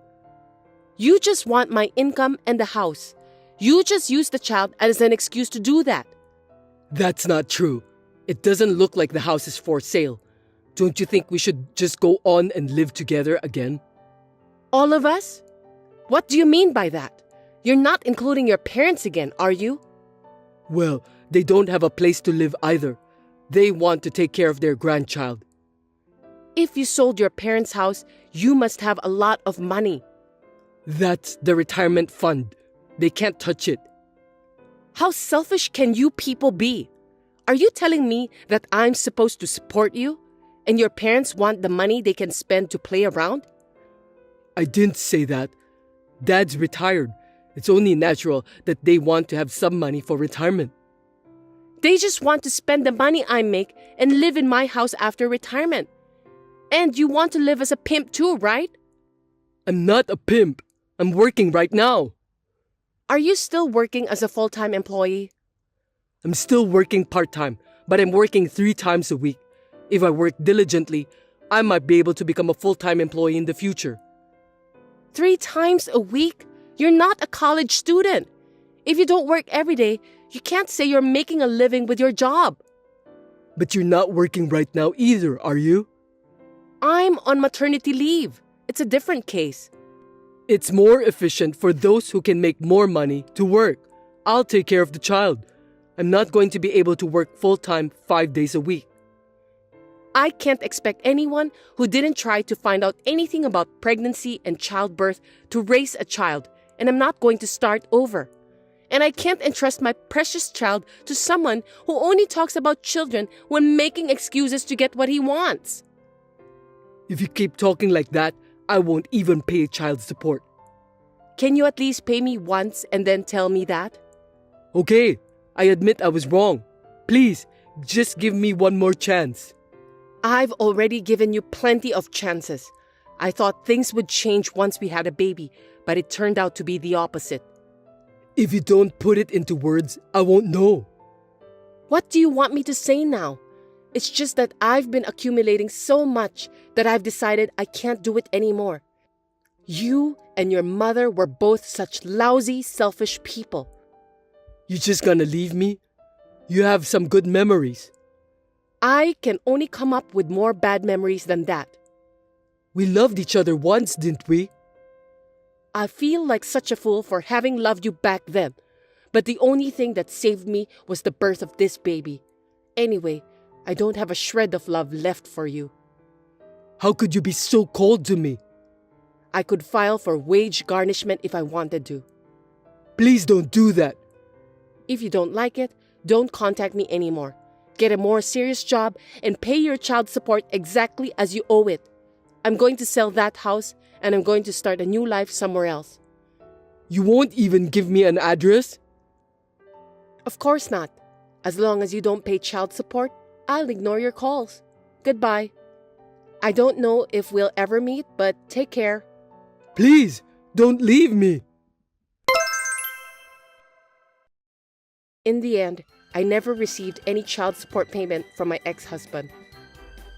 S2: You just want my income and the house. You just use the child as an excuse to do that.
S4: That's not true. It doesn't look like the house is for sale. Don't you think we should just go on and live together again?
S2: All of us? What do you mean by that? You're not including your parents again, are you?
S4: Well, they don't have a place to live either. They want to take care of their grandchild.
S2: If you sold your parents' house, you must have a lot of money.
S4: That's the retirement fund. They can't touch it.
S2: How selfish can you people be? Are you telling me that I'm supposed to support you? And your parents want the money they can spend to play around?
S4: I didn't say that. Dad's retired. It's only natural that they want to have some money for retirement.
S3: They just want to spend the money I make and live in my house after retirement. And you want to live as a pimp too, right?
S4: I'm not a pimp. I'm working right now.
S3: Are you still working as a full-time employee?
S4: I'm still working part-time, but I'm working 3 times a week. If I work diligently, I might be able to become a full-time employee in the future.
S3: 3 times a week? You're not a college student. If you don't work every day, you can't say you're making a living with your job.
S4: But you're not working right now either, are you?
S3: I'm on maternity leave. It's a different case.
S4: It's more efficient for those who can make more money to work. I'll take care of the child. I'm not going to be able to work full-time 5 days a week.
S3: I can't expect anyone who didn't try to find out anything about pregnancy and childbirth to raise a child, and I'm not going to start over. And I can't entrust my precious child to someone who only talks about children when making excuses to get what he wants.
S4: If you keep talking like that, I won't even pay child support.
S3: Can you at least pay me once and then tell me that?
S4: Okay, I admit I was wrong. Please, just give me one more chance.
S3: I've already given you plenty of chances. I thought things would change once we had a baby, but it turned out to be the opposite.
S4: If you don't put it into words, I won't know.
S3: What do you want me to say now? It's just that I've been accumulating so much that I've decided I can't do it anymore. You and your mother were both such lousy, selfish people.
S4: You just gonna leave me? You have some good memories.
S3: I can only come up with more bad memories than that.
S4: We loved each other once, didn't we?
S3: I feel like such a fool for having loved you back then, but the only thing that saved me was the birth of this baby. Anyway, I don't have a shred of love left for you.
S4: How could you be so cold to me?
S3: I could file for wage garnishment if I wanted to.
S4: Please don't do that.
S3: If you don't like it, don't contact me anymore. Get a more serious job and pay your child support exactly as you owe it. I'm going to sell that house and I'm going to start a new life somewhere else.
S4: You won't even give me an address?
S3: Of course not. As long as you don't pay child support, I'll ignore your calls. Goodbye. I don't know if we'll ever meet, but take care.
S4: Please, don't leave me.
S3: In the end, I never received any child support payment from my ex-husband.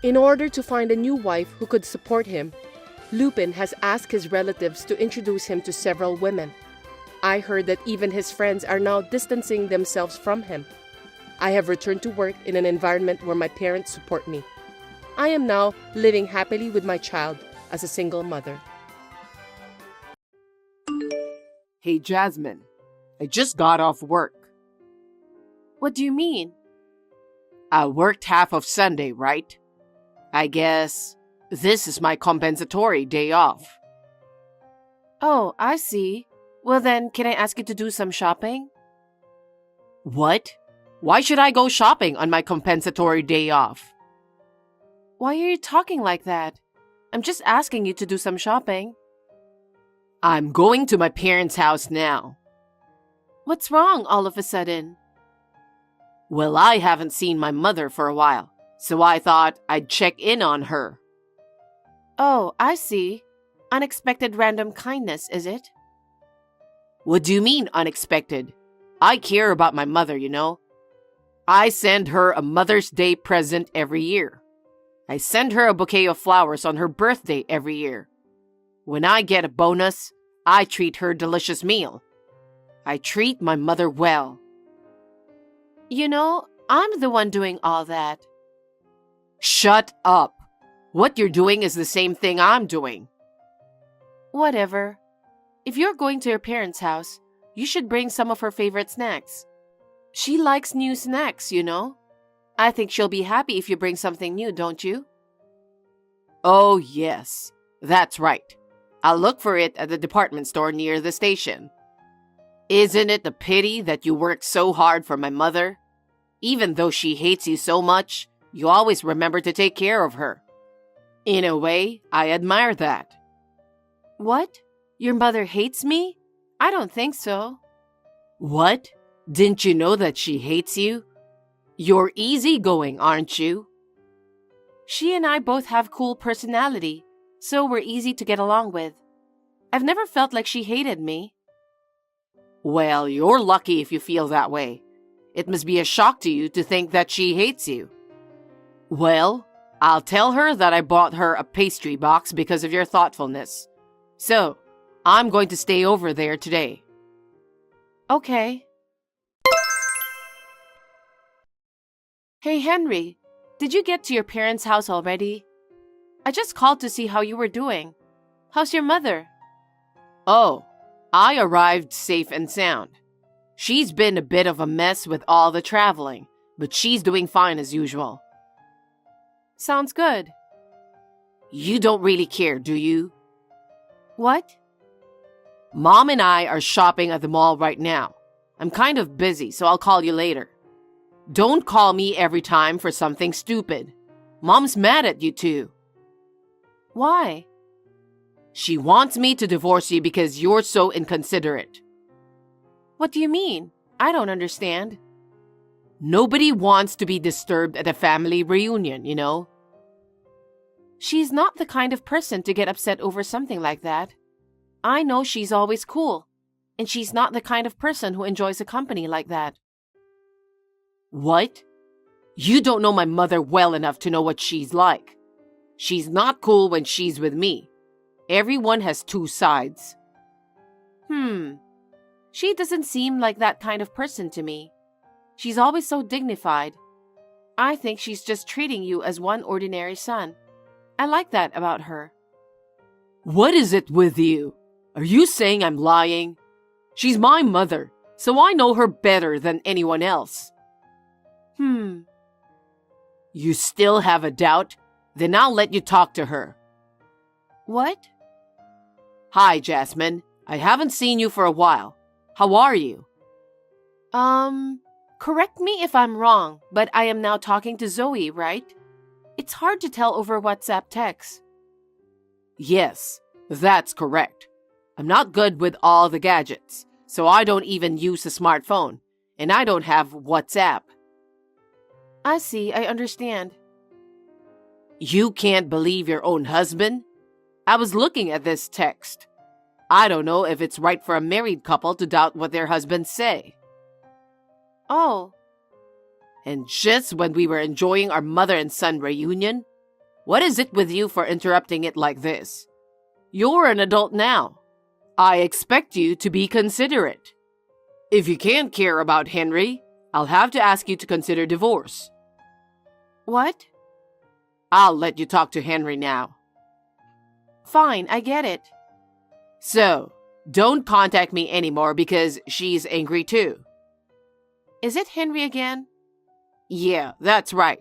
S3: In order to find a new wife who could support him, Lupin has asked his relatives to introduce him to several women. I heard that even his friends are now distancing themselves from him. I have returned to work in an environment where my parents support me. I am now living happily with my child as a single mother.
S2: Hey, Jasmine. I just got off work.
S1: What do you mean?
S2: I worked half of Sunday, right? I guess this is my compensatory day off.
S1: Oh, I see. Well then, can I ask you to do some shopping?
S2: What? Why should I go shopping on my compensatory day off?
S1: Why are you talking like that? I'm just asking you to do some shopping.
S2: I'm going to my parents' house now.
S1: What's wrong all of a sudden?
S2: Well, I haven't seen my mother for a while, so I thought I'd check in on her.
S1: Oh, I see. Unexpected random kindness, is it?
S2: What do you mean, unexpected? I care about my mother, you know. I send her a Mother's Day present every year. I send her a bouquet of flowers on her birthday every year. When I get a bonus, I treat her a delicious meal. I treat my mother well.
S1: You know, I'm the one doing all that.
S2: Shut up. What you're doing is the same thing I'm doing.
S1: Whatever. If you're going to your parents' house, you should bring some of her favorite snacks. She likes new snacks, you know. I think she'll be happy if you bring something new, don't you?
S2: Oh, yes. That's right. I'll look for it at the department store near the station. Isn't it a pity that you work so hard for my mother? Even though she hates you so much, you always remember to take care of her. In a way, I admire that.
S1: What? Your mother hates me? I don't think so.
S2: What? Didn't you know that she hates you? You're easygoing, aren't you?
S1: She and I both have cool personality, so we're easy to get along with. I've never felt like she hated me.
S2: Well, you're lucky if you feel that way. It must be a shock to you to think that she hates you. Well, I'll tell her that I bought her a pastry box because of your thoughtfulness. So, I'm going to stay over there today.
S1: Okay. Hey, Henry, did you get to your parents' house already? I just called to see how you were doing. How's your mother?
S2: Oh, I arrived safe and sound. She's been a bit of a mess with all the traveling, but she's doing fine as usual.
S1: Sounds good.
S2: You don't really care, do you?
S1: What?
S2: Mom and I are shopping at the mall right now. I'm kind of busy, so I'll call you later. Don't call me every time for something stupid. Mom's mad at you too.
S1: Why?
S2: She wants me to divorce you because you're so inconsiderate.
S1: What do you mean? I don't understand.
S2: Nobody wants to be disturbed at a family reunion, you know?
S1: She's not the kind of person to get upset over something like that. I know she's always cool, and she's not the kind of person who enjoys a company like that.
S2: What? You don't know my mother well enough to know what she's like. She's not cool when she's with me. Everyone has two sides.
S1: She doesn't seem like that kind of person to me. She's always so dignified. I think she's just treating you as one ordinary son. I like that about her.
S2: What is it with you? Are you saying I'm lying? She's my mother, so I know her better than anyone else. You still have a doubt? Then I'll let you talk to her.
S1: What?
S2: Hi, Jasmine. I haven't seen you for a while. How are you?
S1: Correct me if I'm wrong, but I am now talking to Zoe, right? It's hard to tell over WhatsApp text.
S2: Yes, that's correct. I'm not good with all the gadgets, so I don't even use a smartphone, and I don't have WhatsApp.
S1: I see, I understand.
S2: You can't believe your own husband? I was looking at this text. I don't know if it's right for a married couple to doubt what their husbands say.
S1: Oh.
S2: And just when we were enjoying our mother and son reunion? What is it with you for interrupting it like this? You're an adult now. I expect you to be considerate. If you can't care about Henry, I'll have to ask you to consider divorce.
S1: What?
S2: I'll let you talk to Henry now.
S1: Fine, I get it.
S2: So, don't contact me anymore because she's angry too.
S1: Is it Henry again?
S2: Yeah, that's right.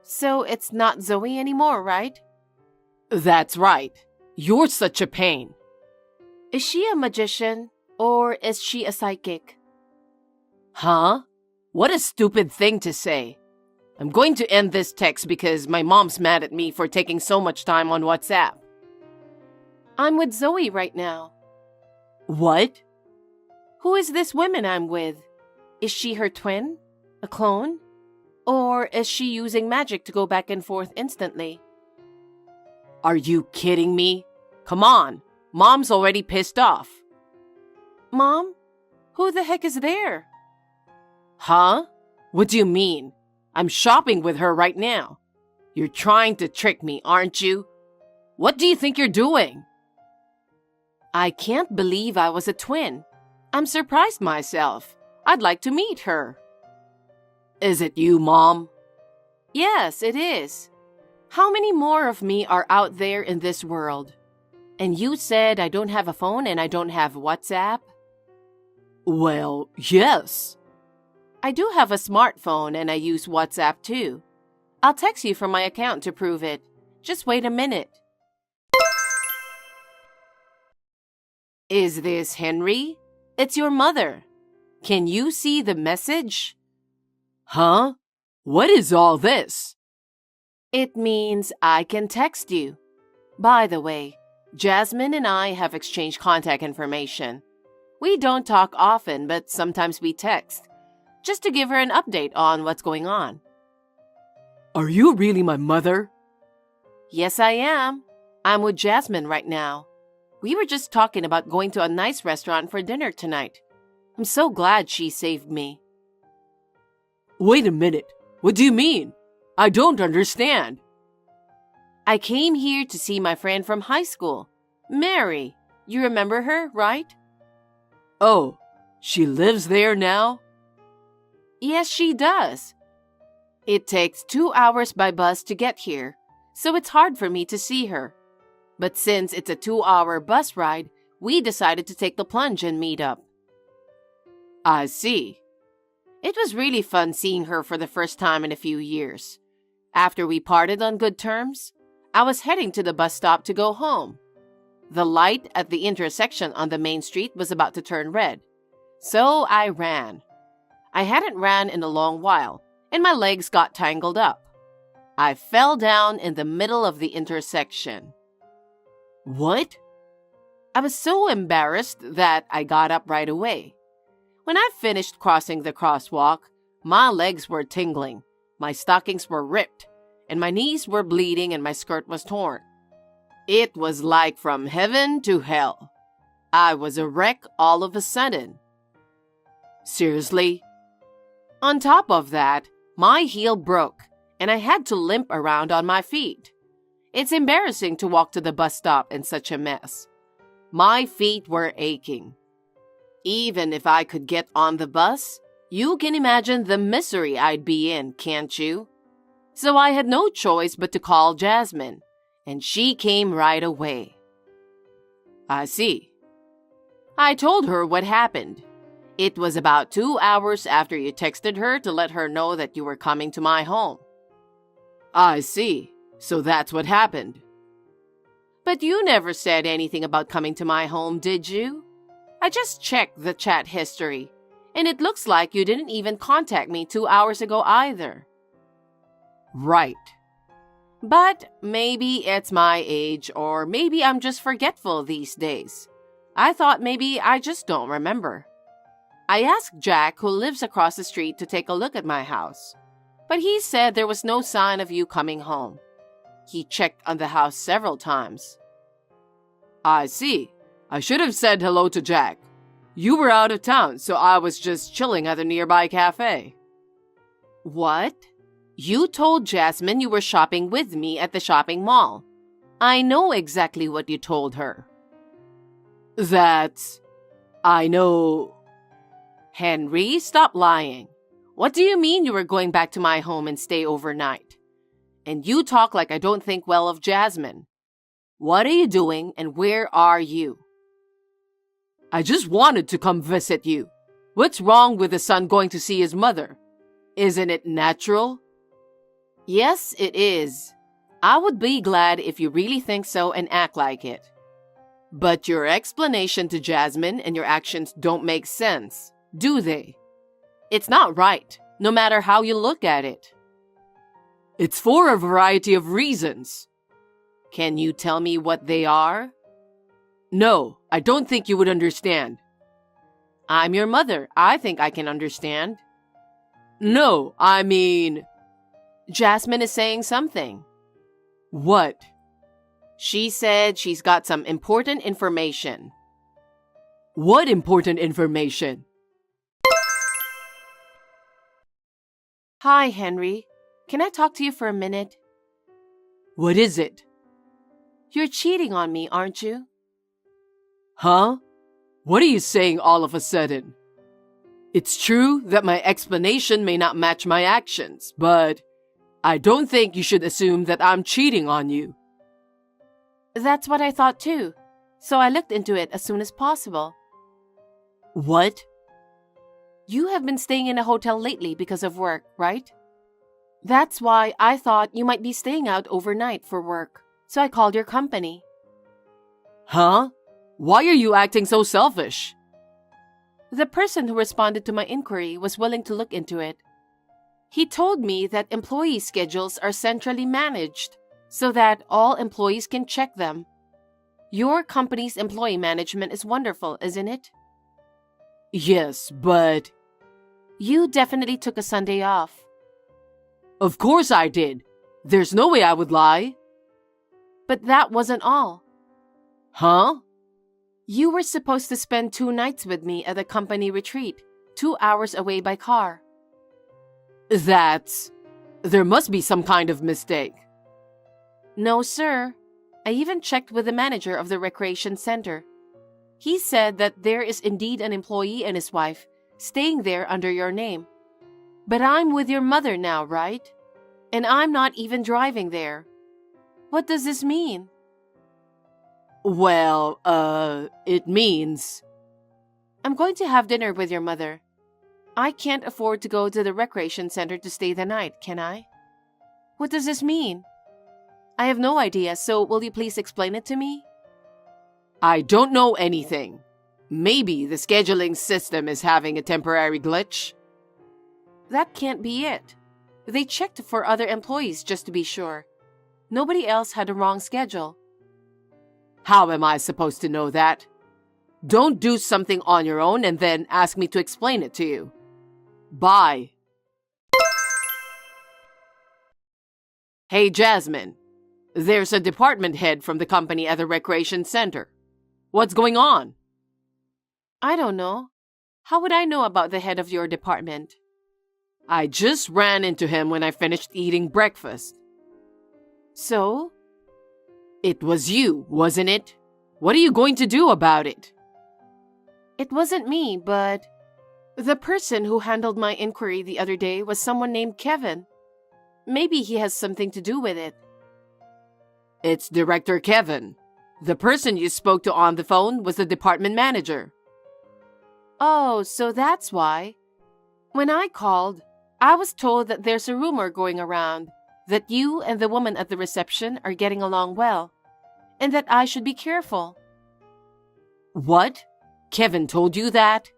S1: So it's not Zoe anymore, right?
S2: That's right. You're such a pain.
S1: Is she a magician or is she a psychic?
S2: Huh? What a stupid thing to say. I'm going to end this text because my mom's mad at me for taking so much time on WhatsApp.
S1: I'm with Zoe right now.
S2: What?
S1: Who is this woman I'm with? Is she her twin? A clone? Or is she using magic to go back and forth instantly?
S2: Are you kidding me? Come on, Mom's already pissed off.
S1: Mom? Who the heck is there?
S2: Huh? What do you mean? I'm shopping with her right now. You're trying to trick me, aren't you? What do you think you're doing?
S1: I can't believe I was a twin. I'm surprised myself. I'd like to meet her.
S2: Is it you, Mom?
S1: Yes, it is. How many more of me are out there in this world? And you said I don't have a phone and I don't have WhatsApp?
S2: Well, yes.
S1: I do have a smartphone and I use WhatsApp too. I'll text you from my account to prove it. Just wait a minute.
S2: Is this Henry?
S1: It's your mother.
S2: Can you see the message? Huh? What is all this?
S1: It means I can text you. By the way, Jasmine and I have exchanged contact information. We don't talk often, but sometimes we text, just to give her an update on what's going on.
S4: Are you really my mother?
S1: Yes, I am. I'm with Jasmine right now. We were just talking about going to a nice restaurant for dinner tonight. I'm so glad she saved me.
S4: Wait a minute. What do you mean? I don't understand.
S1: I came here to see my friend from high school, Mary. You remember her, right?
S4: Oh, she lives there now?
S1: Yes, she does. It takes 2 hours by bus to get here, so it's hard for me to see her. But since it's a 2-hour bus ride, we decided to take the plunge and meet up.
S4: I see.
S1: It was really fun seeing her for the first time in a few years. After we parted on good terms, I was heading to the bus stop to go home. The light at the intersection on the main street was about to turn red, so I ran. I hadn't ran in a long while, and my legs got tangled up. I fell down in the middle of the intersection.
S4: What?
S1: I was so embarrassed that I got up right away. When I finished crossing the crosswalk, my legs were tingling, my stockings were ripped, and my knees were bleeding and my skirt was torn. It was like from heaven to hell. I was a wreck all of a sudden.
S4: Seriously?
S1: On top of that, my heel broke, and I had to limp around on my feet. It's embarrassing to walk to the bus stop in such a mess. My feet were aching. Even if I could get on the bus, you can imagine the misery I'd be in, can't you? So I had no choice but to call Jasmine, and she came right away.
S4: I see.
S1: I told her what happened. It was about 2 hours after you texted her to let her know that you were coming to my home.
S4: I see. So that's what happened.
S1: But you never said anything about coming to my home, did you? I just checked the chat history, and it looks like you didn't even contact me 2 hours ago either.
S4: Right.
S1: But maybe it's my age, or maybe I'm just forgetful these days. I thought maybe I just don't remember. I asked Jack, who lives across the street, to take a look at my house, but he said there was no sign of you coming home. He checked on the house several times.
S4: I see. I should have said hello to Jack. You were out of town, so I was just chilling at a nearby cafe.
S1: What? You told Jasmine you were shopping with me at the shopping mall. I know exactly what you told her.
S4: I know.
S1: Henry, stop lying. What do you mean you were going back to my home and stay overnight? And you talk like I don't think well of Jasmine. What are you doing and where are you?
S4: I just wanted to come visit you. What's wrong with a son going to see his mother? Isn't it natural?
S1: Yes, it is. I would be glad if you really think so and act like it. But your explanation to Jasmine and your actions don't make sense, do they? It's not right, no matter how you look at it.
S4: It's for a variety of reasons.
S1: Can you tell me what they are?
S4: No, I don't think you would understand.
S1: I'm your mother. I think I can understand.
S4: No, I mean...
S1: Jasmine is saying something.
S4: What?
S1: She said she's got some important information.
S4: What important information?
S1: Hi, Henry. Can I talk to you for a minute?
S4: What is it?
S1: You're cheating on me, aren't you?
S4: Huh? What are you saying all of a sudden? It's true that my explanation may not match my actions, but I don't think you should assume that I'm cheating on you.
S1: That's what I thought too, so I looked into it as soon as possible.
S4: What?
S1: You have been staying in a hotel lately because of work, right? That's why I thought you might be staying out overnight for work, so I called your company.
S4: Huh? Why are you acting so selfish?
S1: The person who responded to my inquiry was willing to look into it. He told me that employee schedules are centrally managed, so that all employees can check them. Your company's employee management is wonderful, isn't it?
S2: Yes, but...
S1: You definitely took a Sunday off.
S2: Of course I did. There's no way I would lie.
S1: But that wasn't all.
S2: Huh?
S1: You were supposed to spend 2 nights with me at a company retreat, 2 hours away by car.
S2: There must be some kind of mistake.
S1: No, sir. I even checked with the manager of the recreation center. He said that there is indeed an employee and his wife staying there under your name. But I'm with your mother now, right? And I'm not even driving there. What does this mean?
S2: Well, it means...
S1: I'm going to have dinner with your mother. I can't afford to go to the recreation center to stay the night, can I? What does this mean? I have no idea, so will you please explain it to me?
S2: I don't know anything. Maybe the scheduling system is having a temporary glitch.
S1: That can't be it. They checked for other employees just to be sure. Nobody else had a wrong schedule.
S2: How am I supposed to know that? Don't do something on your own and then ask me to explain it to you. Bye. Hey, Jasmine. There's a department head from the company at the recreation center. What's going on?
S1: I don't know. How would I know about the head of your department?
S2: I just ran into him when I finished eating breakfast.
S1: So?
S2: It was you, wasn't it? What are you going to do about it?
S1: It wasn't me, but the person who handled my inquiry the other day was someone named Kevin. Maybe he has something to do with it.
S2: It's Director Kevin. The person you spoke to on the phone was the department manager.
S1: Oh, so that's why. When I called, I was told that there's a rumor going around that you and the woman at the reception are getting along well, and that I should be careful.
S2: What? Kevin told you that?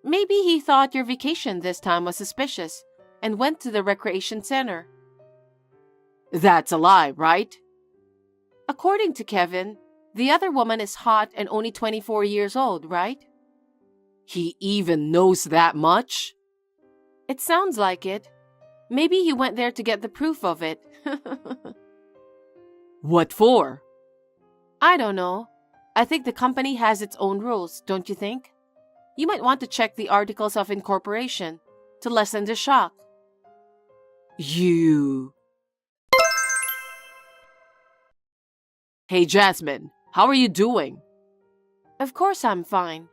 S1: Maybe he thought your vacation this time was suspicious and went to the recreation center.
S2: That's a lie, right?
S1: According to Kevin, the other woman is hot and only 24 years old, right?
S2: He even knows that much?
S1: It sounds like it. Maybe he went there to get the proof of it.
S2: What for?
S1: I don't know. I think the company has its own rules, don't you think? You might want to check the articles of incorporation to lessen the shock.
S2: You... Hey, Jasmine, how are you doing?
S1: Of course I'm fine.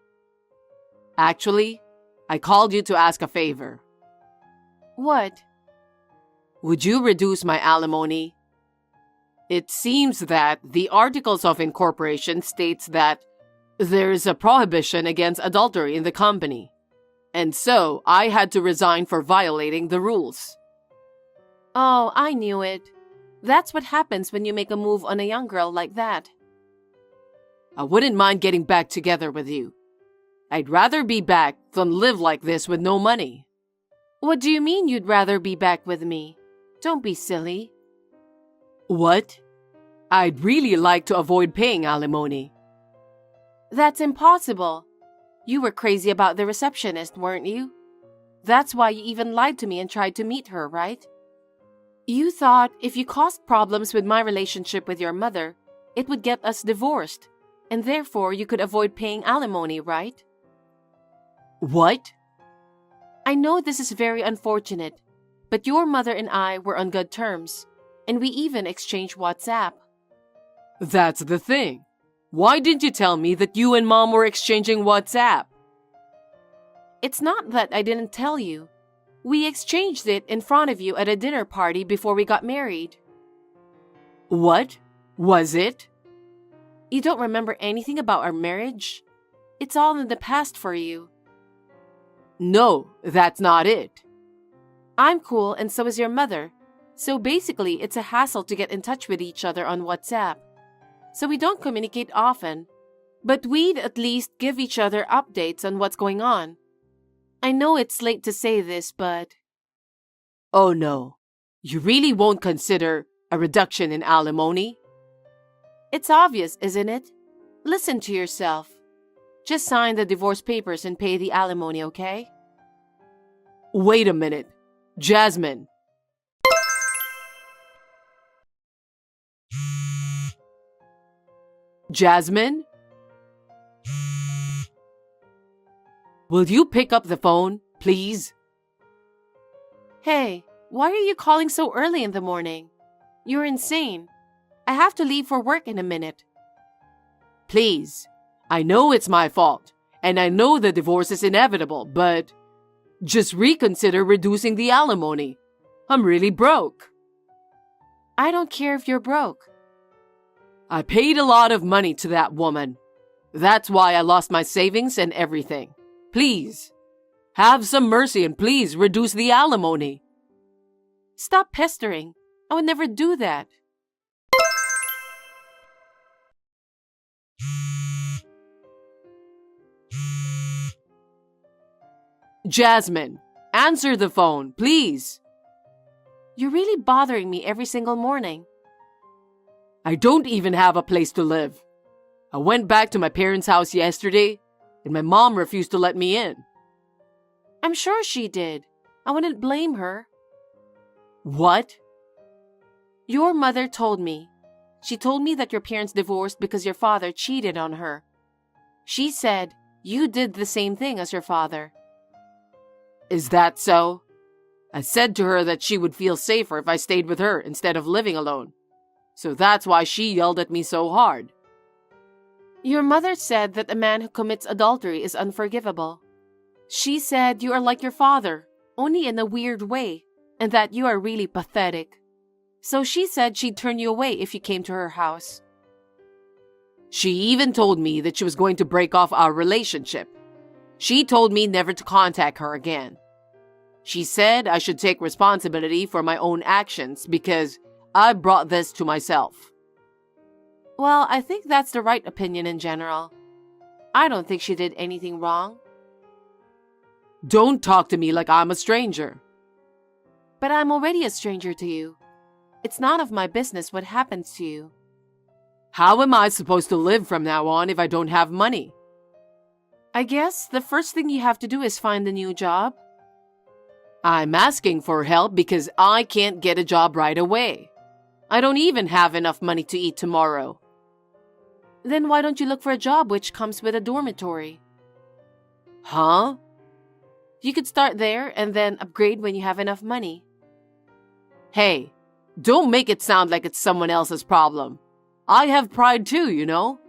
S2: Actually, I called you to ask a favor.
S1: What?
S2: Would you reduce my alimony? It seems that the Articles of Incorporation states that there is a prohibition against adultery in the company, and so I had to resign for violating the rules.
S1: Oh, I knew it. That's what happens when you make a move on a young girl like that.
S2: I wouldn't mind getting back together with you. I'd rather be back than live like this with no money.
S1: What do you mean you'd rather be back with me? Don't be silly.
S2: What? I'd really like to avoid paying alimony.
S1: That's impossible. You were crazy about the receptionist, weren't you? That's why you even lied to me and tried to meet her, right? You thought if you caused problems with my relationship with your mother, it would get us divorced, and therefore you could avoid paying alimony, right?
S2: What?
S1: I know this is very unfortunate, but your mother and I were on good terms, and we even exchanged WhatsApp.
S2: That's the thing. Why didn't you tell me that you and Mom were exchanging WhatsApp?
S1: It's not that I didn't tell you. We exchanged it in front of you at a dinner party before we got married.
S2: What? Was it?
S1: You don't remember anything about our marriage? It's all in the past for you.
S2: No, that's not it.
S1: I'm cool and so is your mother. So basically, it's a hassle to get in touch with each other on WhatsApp. So we don't communicate often. But we'd at least give each other updates on what's going on. I know it's late to say this, but...
S2: Oh no. You really won't consider a reduction in alimony? It's obvious, isn't it? Listen to yourself. Just sign the divorce papers and pay the alimony, okay?
S4: Wait a minute. Jasmine. Jasmine? Will you pick up the phone, please?
S2: Hey, why are you calling so early in the morning? You're insane. I have to leave for work in a minute.
S4: Please. I know it's my fault, and I know the divorce is inevitable, but just reconsider reducing the alimony. I'm really broke.
S2: I don't care if you're broke.
S4: I paid a lot of money to that woman. That's why I lost my savings and everything. Please, have some mercy and please reduce the alimony.
S2: Stop pestering. I would never do that.
S4: Jasmine, answer the phone, please.
S2: You're really bothering me every single morning.
S4: I don't even have a place to live. I went back to my parents' house yesterday, and my mom refused to let me in.
S2: I'm sure she did. I wouldn't blame her.
S4: What?
S2: Your mother told me. She told me that your parents divorced because your father cheated on her. She said you did the same thing as your father.
S4: Is that so? I said to her that she would feel safer if I stayed with her instead of living alone. So that's why she yelled at me so hard.
S2: Your mother said that a man who commits adultery is unforgivable. She said you are like your father, only in a weird way, and that you are really pathetic. So she said she'd turn you away if you came to her house.
S4: She even told me that she was going to break off our relationship. She told me never to contact her again. She said I should take responsibility for my own actions because I brought this to myself.
S2: Well, I think that's the right opinion in general. I don't think she did anything wrong.
S4: Don't talk to me like I'm a stranger.
S2: But I'm already a stranger to you. It's none of my business what happens to you.
S4: How am I supposed to live from now on if I don't have money?
S2: I guess the first thing you have to do is find a new job.
S4: I'm asking for help because I can't get a job right away. I don't even have enough money to eat tomorrow.
S2: Then why don't you look for a job which comes with a dormitory?
S4: Huh?
S2: You could start there and then upgrade when you have enough money.
S4: Hey, don't make it sound like it's someone else's problem. I have pride too, you know?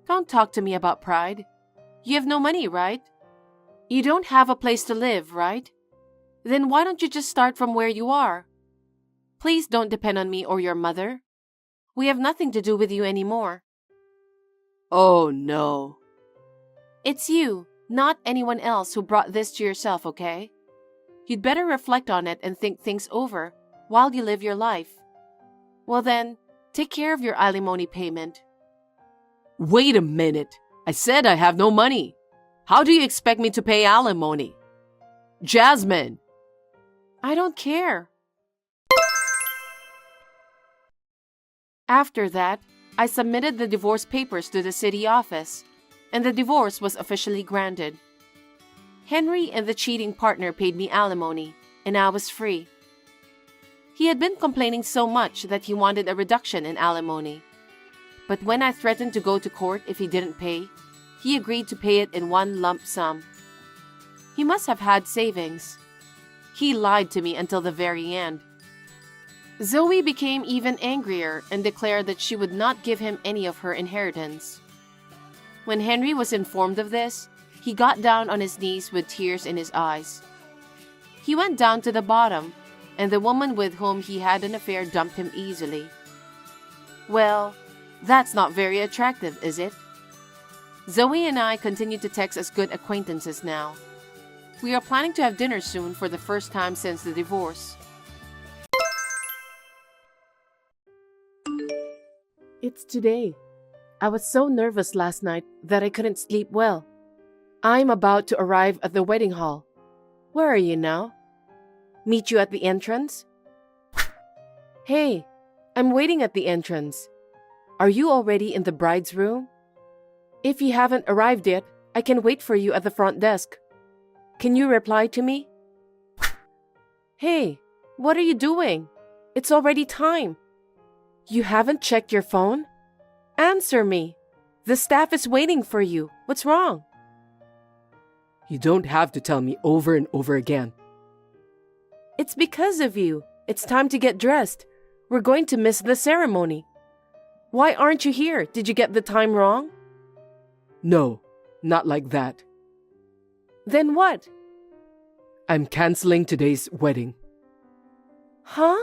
S2: Don't talk to me about pride. You have no money, right? You don't have a place to live, right? Then why don't you just start from where you are? Please don't depend on me or your mother. We have nothing to do with you anymore.
S4: Oh no.
S2: It's you, not anyone else, who brought this to yourself, okay? You'd better reflect on it and think things over while you live your life. Well then, take care of your alimony payment.
S4: Wait a minute. I said I have no money. How do you expect me to pay alimony? Jasmine!
S2: I don't care. After that, I submitted the divorce papers to the city office, and the divorce was officially granted. Henry and the cheating partner paid me alimony, and I was free. He had been complaining so much that he wanted a reduction in alimony. But when I threatened to go to court if he didn't pay, he agreed to pay it in one lump sum. He must have had savings. He lied to me until the very end. Zoe became even angrier and declared that she would not give him any of her inheritance. When Henry was informed of this, he got down on his knees with tears in his eyes. He went down to the bottom, and the woman with whom he had an affair dumped him easily. Well, that's not very attractive, is it? Zoe and I continue to text as good acquaintances now. We are planning to have dinner soon for the first time since the divorce. It's today. I was so nervous last night that I couldn't sleep well. I'm about to arrive at the wedding hall. Where are you now? Meet you at the entrance? Hey, I'm waiting at the entrance. Are you already in the bride's room? If you haven't arrived yet, I can wait for you at the front desk. Can you reply to me? Hey, what are you doing? It's already time. You haven't checked your phone? Answer me. The staff is waiting for you. What's wrong?
S4: You don't have to tell me over and over again.
S2: It's because of you. It's time to get dressed. We're going to miss the ceremony. Why aren't you here? Did you get the time wrong?
S4: No, not like that.
S2: Then what?
S4: I'm canceling today's wedding.
S2: Huh?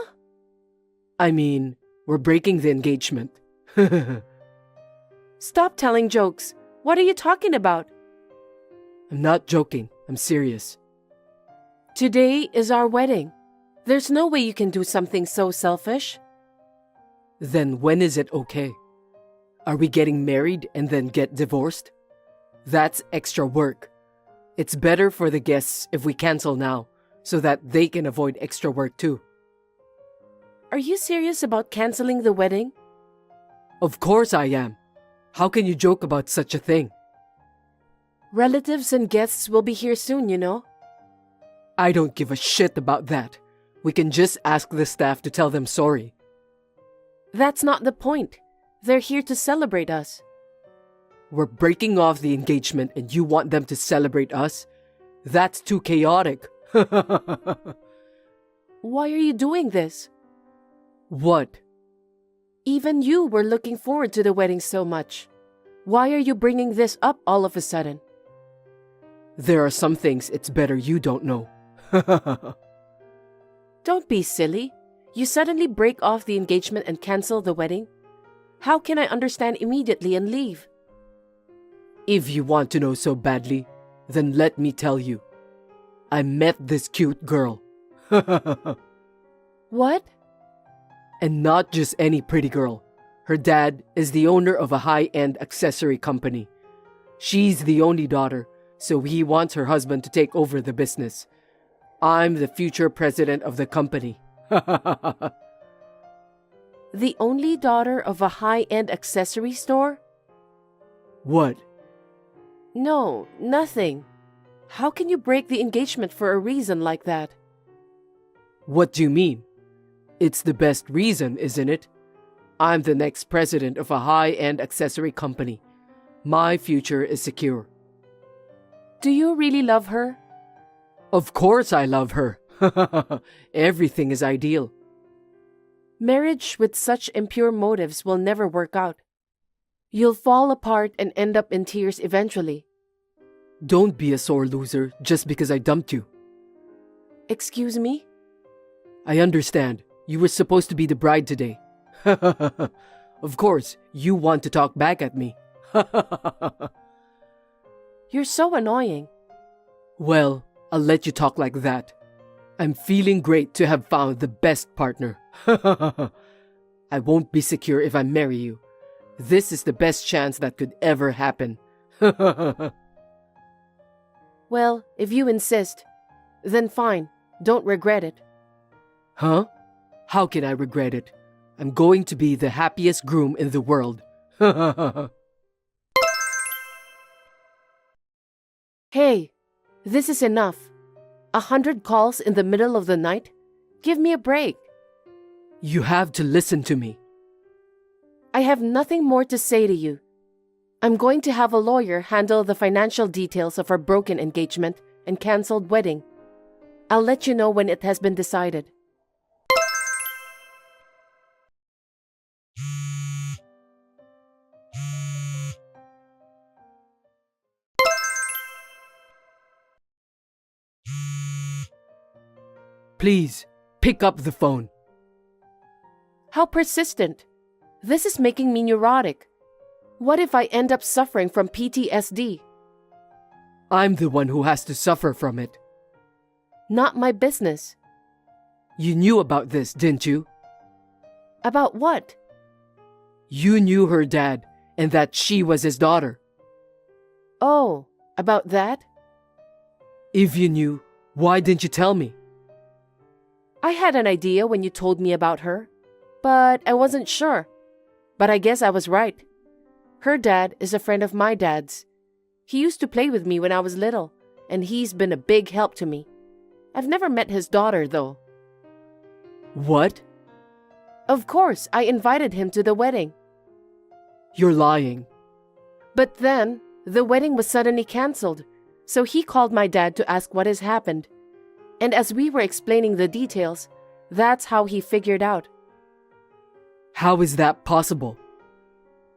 S4: I mean, we're breaking the engagement.
S2: Stop telling jokes. What are you talking about?
S4: I'm not joking. I'm serious.
S2: Today is our wedding. There's no way you can do something so selfish.
S4: Then when is it okay? Are we getting married and then get divorced? That's extra work. It's better for the guests if we cancel now, so that they can avoid extra work too.
S2: Are you serious about canceling the wedding?
S4: Of course I am. How can you joke about such a thing?
S2: Relatives and guests will be here soon, you know.
S4: I don't give a shit about that. We can just ask the staff to tell them sorry.
S2: That's not the point. They're here to celebrate us.
S4: We're breaking off the engagement and you want them to celebrate us? That's too chaotic.
S2: Why are you doing this?
S4: What?
S2: Even you were looking forward to the wedding so much. Why are you bringing this up all of a sudden?
S4: There are some things it's better you don't know.
S2: Don't be silly. You suddenly break off the engagement and cancel the wedding? How can I understand immediately and leave?
S4: If you want to know so badly, then let me tell you. I met this cute girl.
S2: What?
S4: And not just any pretty girl. Her dad is the owner of a high-end accessory company. She's the only daughter, so he wants her husband to take over the business. I'm the future president of the company.
S2: The only daughter of a high-end accessory store?
S4: What?
S2: No, nothing. How can you break the engagement for a reason like that?
S4: What do you mean? It's the best reason, isn't it? I'm the next president of a high-end accessory company. My future is secure.
S2: Do you really love her?
S4: Of course I love her. Everything is ideal.
S2: Marriage with such impure motives will never work out. You'll fall apart and end up in tears eventually.
S4: Don't be a sore loser just because I dumped you.
S2: Excuse me?
S4: I understand. You were supposed to be the bride today. Of course, you want to talk back at me.
S2: You're so annoying.
S4: Well, I'll let you talk like that. I'm feeling great to have found the best partner. I won't be secure if I marry you. This is the best chance that could ever happen.
S2: Well, if you insist, then fine. Don't regret it.
S4: Huh? How can I regret it? I'm going to be the happiest groom in the world.
S2: Hey, this is enough. 100 calls in the middle of the night? Give me a break.
S4: You have to listen to me.
S2: I have nothing more to say to you. I'm going to have a lawyer handle the financial details of our broken engagement and canceled wedding. I'll let you know when it has been decided.
S4: Please, pick up the phone.
S2: How persistent. This is making me neurotic. What if I end up suffering from PTSD?
S4: I'm the one who has to suffer from it.
S2: Not my business.
S4: You knew about this, didn't you?
S2: About what?
S4: You knew her dad and that she was his daughter.
S2: Oh, about that?
S4: If you knew, why didn't you tell me?
S2: I had an idea when you told me about her, but I wasn't sure. But I guess I was right. Her dad is a friend of my dad's. He used to play with me when I was little, and he's been a big help to me. I've never met his daughter, though.
S4: What?
S2: Of course, I invited him to the wedding.
S4: You're lying.
S2: But then, the wedding was suddenly cancelled, so he called my dad to ask what has happened. And as we were explaining the details, that's how he figured out.
S4: How is that possible?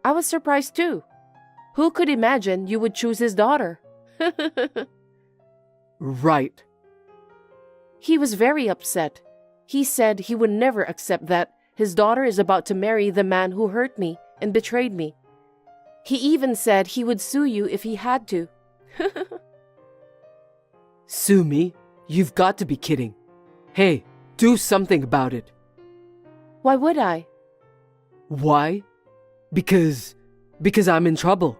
S2: I was surprised too. Who could imagine you would choose his daughter?
S4: Right.
S2: He was very upset. He said he would never accept that his daughter is about to marry the man who hurt me and betrayed me. He even said he would sue you if he had to.
S4: Sue me? You've got to be kidding. Hey, do something about it.
S2: Why would I?
S4: Why? Because I'm in trouble.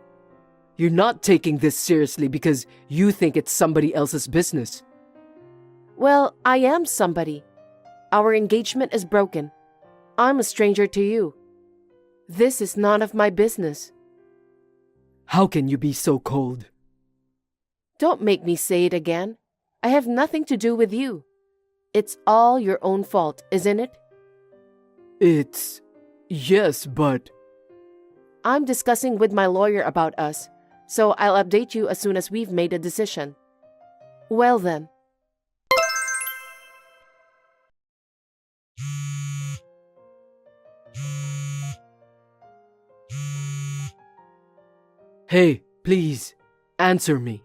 S4: You're not taking this seriously because you think it's somebody else's business.
S2: Well, I am somebody. Our engagement is broken. I'm a stranger to you. This is none of my business.
S4: How can you be so cold?
S2: Don't make me say it again. I have nothing to do with you. It's all your own fault, isn't it?
S4: Yes, but...
S2: I'm discussing with my lawyer about us, so I'll update you as soon as we've made a decision. Well then.
S4: Hey, please, answer me.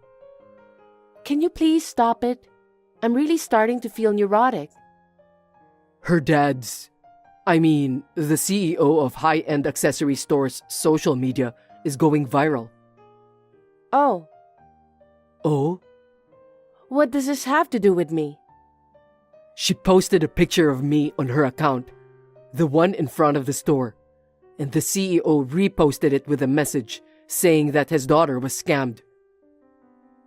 S2: Can you please stop it? I'm really starting to feel neurotic.
S4: Her dad's... the CEO of high-end accessory store's social media is going viral.
S2: Oh,
S4: Oh?
S2: what does this have to do with me?
S4: She posted a picture of me on her account, the one in front of the store, and the CEO reposted it with a message saying that his daughter was scammed.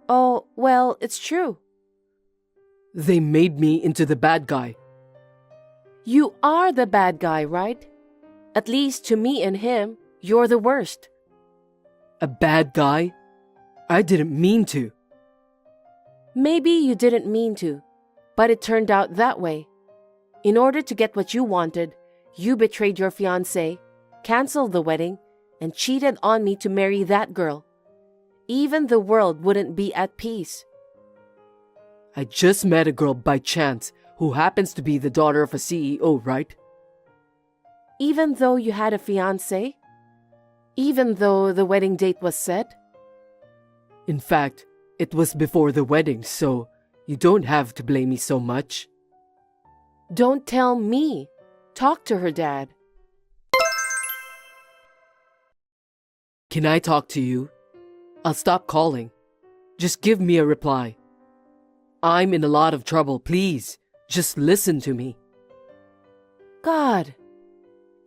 S2: Oh, well, it's true.
S4: They made me into the bad guy.
S2: You are the bad guy, right? At least to me and him, you're the worst.
S4: A bad guy? I didn't mean to.
S2: Maybe you didn't mean to, but it turned out that way. In order to get what you wanted, you betrayed your fiancé, canceled the wedding, and cheated on me to marry that girl. Even the world wouldn't be at peace.
S4: I just met a girl by chance who happens to be the daughter of a CEO, right?
S2: Even though you had a fiancé? Even though the wedding date was set?
S4: In fact, it was before the wedding, so you don't have to blame me so much.
S2: Don't tell me. Talk to her dad.
S4: Can I talk to you? I'll stop calling. Just give me a reply. I'm in a lot of trouble, please. Just listen to me.
S2: God,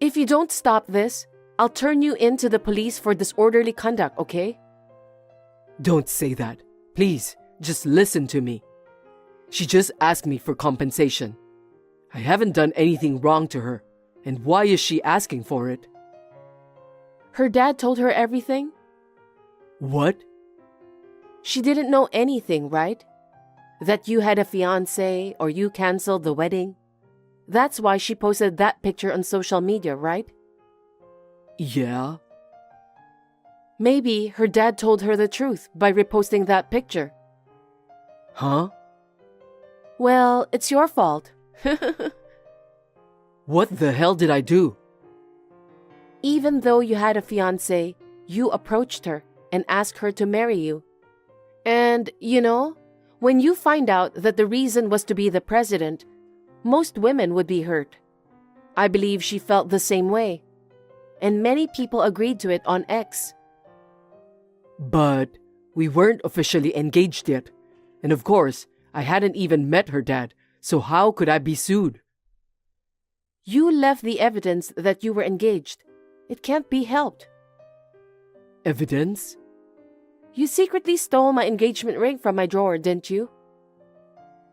S2: if you don't stop this, I'll turn you in to the police for disorderly conduct, okay?
S4: Don't say that. Please, just listen to me. She just asked me for compensation. I haven't done anything wrong to her, and why is she asking for it?
S2: Her dad told her everything?
S4: What?
S2: She didn't know anything, right? That you had a fiancé or you canceled the wedding. That's why she posted that picture on social media, right?
S4: Yeah.
S2: Maybe her dad told her the truth by reposting that picture.
S4: Huh?
S2: Well, it's your fault.
S4: What the hell did I do?
S2: Even though you had a fiancé, you approached her and asked her to marry you. And, when you find out that the reason was to be the president, most women would be hurt. I believe she felt the same way. And many people agreed to it on X.
S4: But we weren't officially engaged yet. And of course, I hadn't even met her dad, so how could I be sued?
S2: You left the evidence that you were engaged. It can't be helped.
S4: Evidence?
S2: You secretly stole my engagement ring from my drawer, didn't you?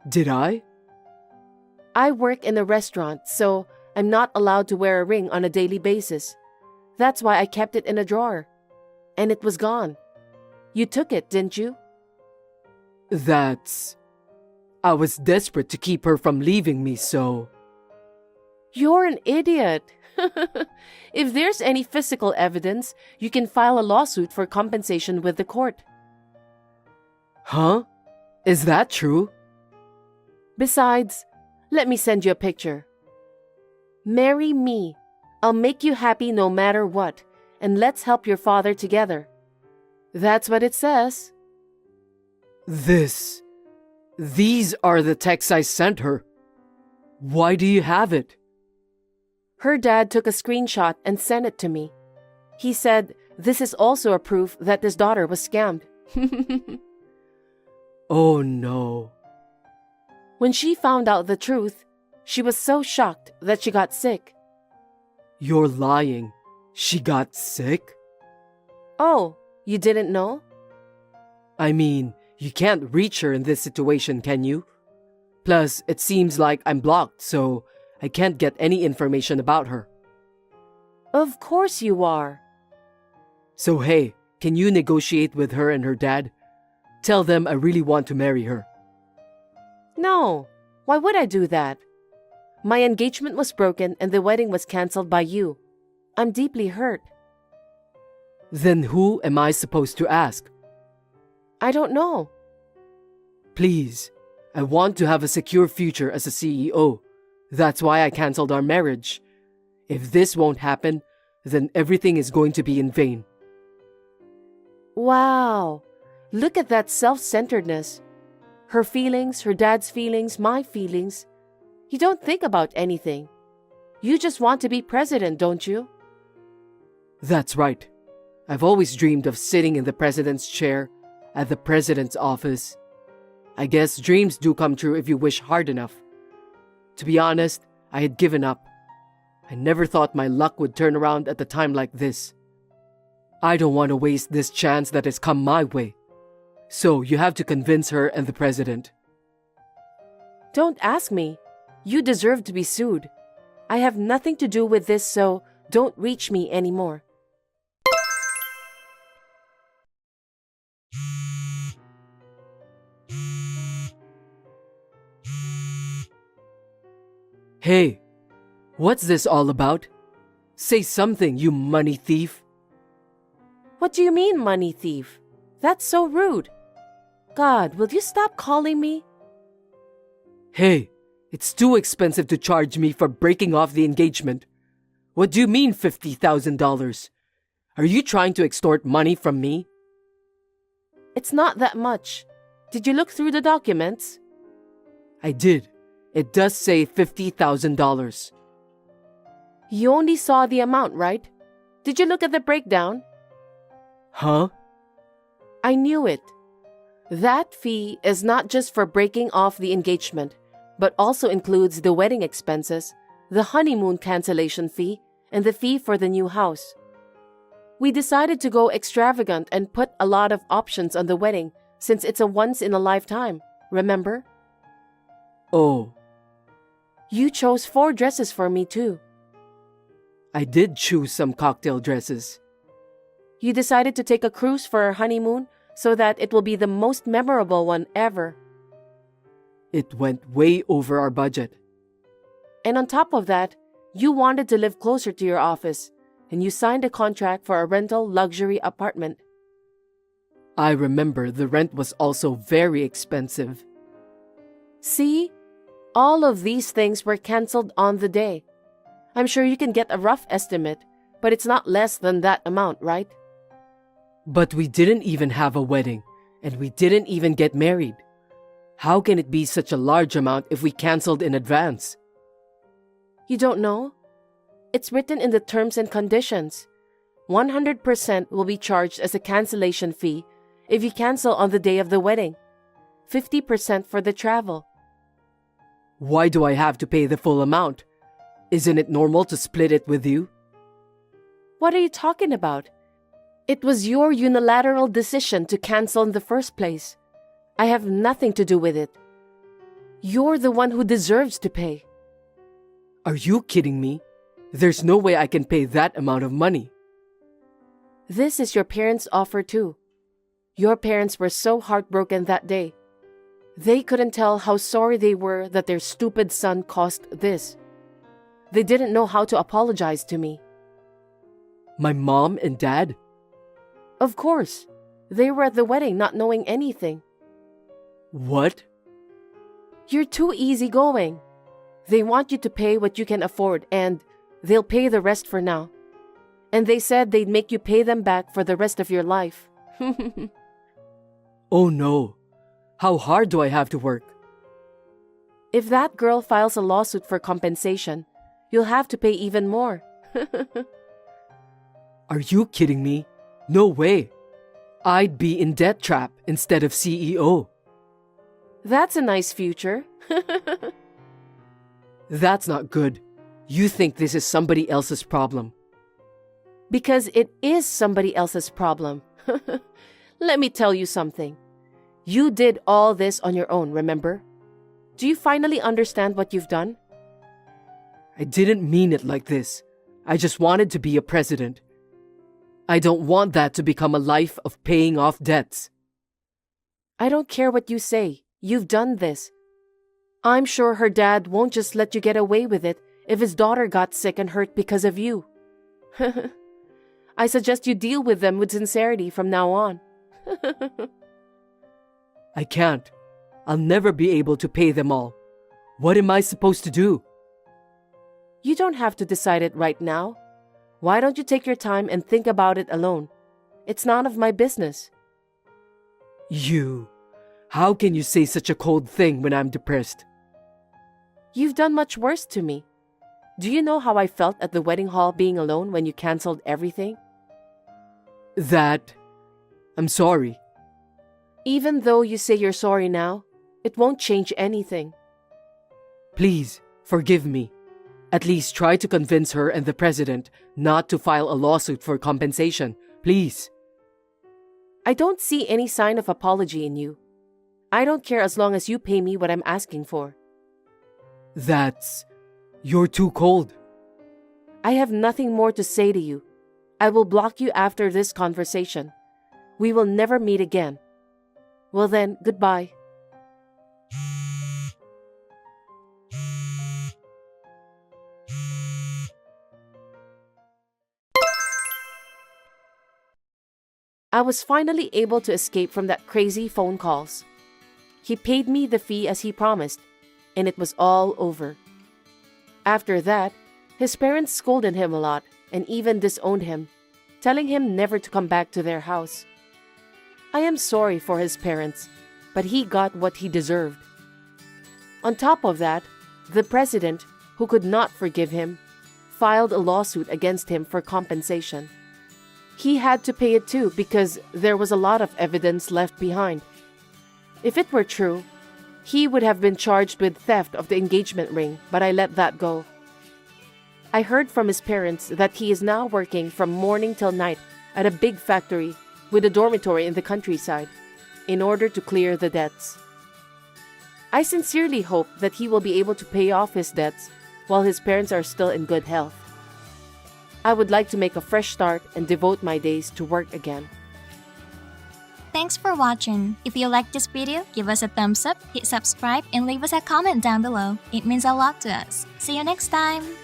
S4: Did I?
S2: I work in a restaurant, so I'm not allowed to wear a ring on a daily basis.
S1: That's why I kept it in a drawer. And it was gone. You took it, didn't you?
S4: I was desperate to keep her from leaving me, so...
S1: You're an idiot. If there's any physical evidence, you can file a lawsuit for compensation with the court.
S4: Huh? Is that true?
S1: Besides, let me send you a picture. Marry me. I'll make you happy no matter what, and let's help your father together. That's what it says.
S4: These are the texts I sent her. Why do you have it?
S1: Her dad took a screenshot and sent it to me. He said, this is also a proof that his daughter was scammed.
S4: Oh no.
S1: When she found out the truth, she was so shocked that she got sick.
S4: You're lying. She got sick?
S1: Oh, you didn't know?
S4: I mean, you can't reach her in this situation, can you? Plus, it seems like I'm blocked, so I can't get any information about her.
S1: Of course you are.
S4: So hey, can you negotiate with her and her dad? Tell them I really want to marry her.
S1: No, why would I do that? My engagement was broken and the wedding was cancelled by you. I'm deeply hurt.
S4: Then who am I supposed to ask?
S1: I don't know.
S4: Please, I want to have a secure future as a CEO. That's why I cancelled our marriage. If this won't happen, then everything is going to be in vain.
S1: Wow, look at that self-centeredness. Her feelings, her dad's feelings, my feelings. You don't think about anything. You just want to be president, don't you?
S4: That's right. I've always dreamed of sitting in the president's chair at the president's office. I guess dreams do come true if you wish hard enough. To be honest, I had given up. I never thought my luck would turn around at a time like this. I don't want to waste this chance that has come my way. So you have to convince her and the president.
S1: Don't ask me. You deserve to be sued. I have nothing to do with this, so don't reach me anymore.
S4: Hey, what's this all about? Say something, you money thief.
S1: What do you mean, money thief? That's so rude. God, will you stop calling me?
S4: Hey, it's too expensive to charge me for breaking off the engagement. What do you mean $50,000? Are you trying to extort money from me?
S1: It's not that much. Did you look through the documents?
S4: I did. It does say $50,000.
S1: You only saw the amount, right? Did you look at the breakdown?
S4: Huh?
S1: I knew it. That fee is not just for breaking off the engagement, but also includes the wedding expenses, the honeymoon cancellation fee, and the fee for the new house. We decided to go extravagant and put a lot of options on the wedding since it's a once-in-a-lifetime, remember?
S4: Oh.
S1: You chose 4 dresses for me too.
S4: I did choose some cocktail dresses.
S1: You decided to take a cruise for our honeymoon so that it will be the most memorable one ever.
S4: It went way over our budget.
S1: And on top of that, you wanted to live closer to your office, and you signed a contract for a rental luxury apartment.
S4: I remember the rent was also very expensive.
S1: See? All of these things were cancelled on the day. I'm sure you can get a rough estimate, but it's not less than that amount, right?
S4: But we didn't even have a wedding, and we didn't even get married. How can it be such a large amount if we cancelled in advance?
S1: You don't know? It's written in the terms and conditions. 100% will be charged as a cancellation fee if you cancel on the day of the wedding. 50% for the travel.
S4: Why do I have to pay the full amount? Isn't it normal to split it with you?
S1: What are you talking about? It was your unilateral decision to cancel in the first place. I have nothing to do with it. You're the one who deserves to pay.
S4: Are you kidding me? There's no way I can pay that amount of money.
S1: This is your parents' offer too. Your parents were so heartbroken that day. They couldn't tell how sorry they were that their stupid son caused this. They didn't know how to apologize to me.
S4: My mom and dad?
S1: Of course. They were at the wedding not knowing anything.
S4: What?
S1: You're too easygoing. They want you to pay what you can afford and they'll pay the rest for now. And they said they'd make you pay them back for the rest of your life.
S4: Oh no. How hard do I have to work?
S1: If that girl files a lawsuit for compensation, you'll have to pay even more.
S4: Are you kidding me? No way. I'd be in debt trap instead of CEO.
S1: That's a nice future.
S4: That's not good. You think this is somebody else's problem.
S1: Because it is somebody else's problem. Let me tell you something. You did all this on your own, remember? Do you finally understand what you've done?
S4: I didn't mean it like this. I just wanted to be a president. I don't want that to become a life of paying off debts.
S1: I don't care what you say. You've done this. I'm sure her dad won't just let you get away with it if his daughter got sick and hurt because of you. I suggest you deal with them with sincerity from now on.
S4: I can't. I'll never be able to pay them all. What am I supposed to do?
S1: You don't have to decide it right now. Why don't you take your time and think about it alone? It's none of my business.
S4: You. How can you say such a cold thing when I'm depressed?
S1: You've done much worse to me. Do you know how I felt at the wedding hall being alone when you canceled everything?
S4: I'm sorry.
S1: Even though you say you're sorry now, it won't change anything.
S4: Please, forgive me. At least try to convince her and the president not to file a lawsuit for compensation. Please.
S1: I don't see any sign of apology in you. I don't care as long as you pay me what I'm asking for.
S4: You're too cold.
S1: I have nothing more to say to you. I will block you after this conversation. We will never meet again. Well then, goodbye. I was finally able to escape from that crazy phone calls. He paid me the fee as he promised, and it was all over. After that, his parents scolded him a lot and even disowned him, telling him never to come back to their house. I am sorry for his parents, but he got what he deserved. On top of that, the president, who could not forgive him, filed a lawsuit against him for compensation. He had to pay it too because there was a lot of evidence left behind. If it were true, he would have been charged with theft of the engagement ring, but I let that go. I heard from his parents that he is now working from morning till night at a big factory with a dormitory in the countryside in order to clear the debts. I sincerely hope that he will be able to pay off his debts while his parents are still in good health. I would like to make a fresh start and devote my days to work again.
S5: Thanks for watching. If you liked this video, give us a thumbs up, hit subscribe, and leave us a comment down below. It means a lot to us. See you next time!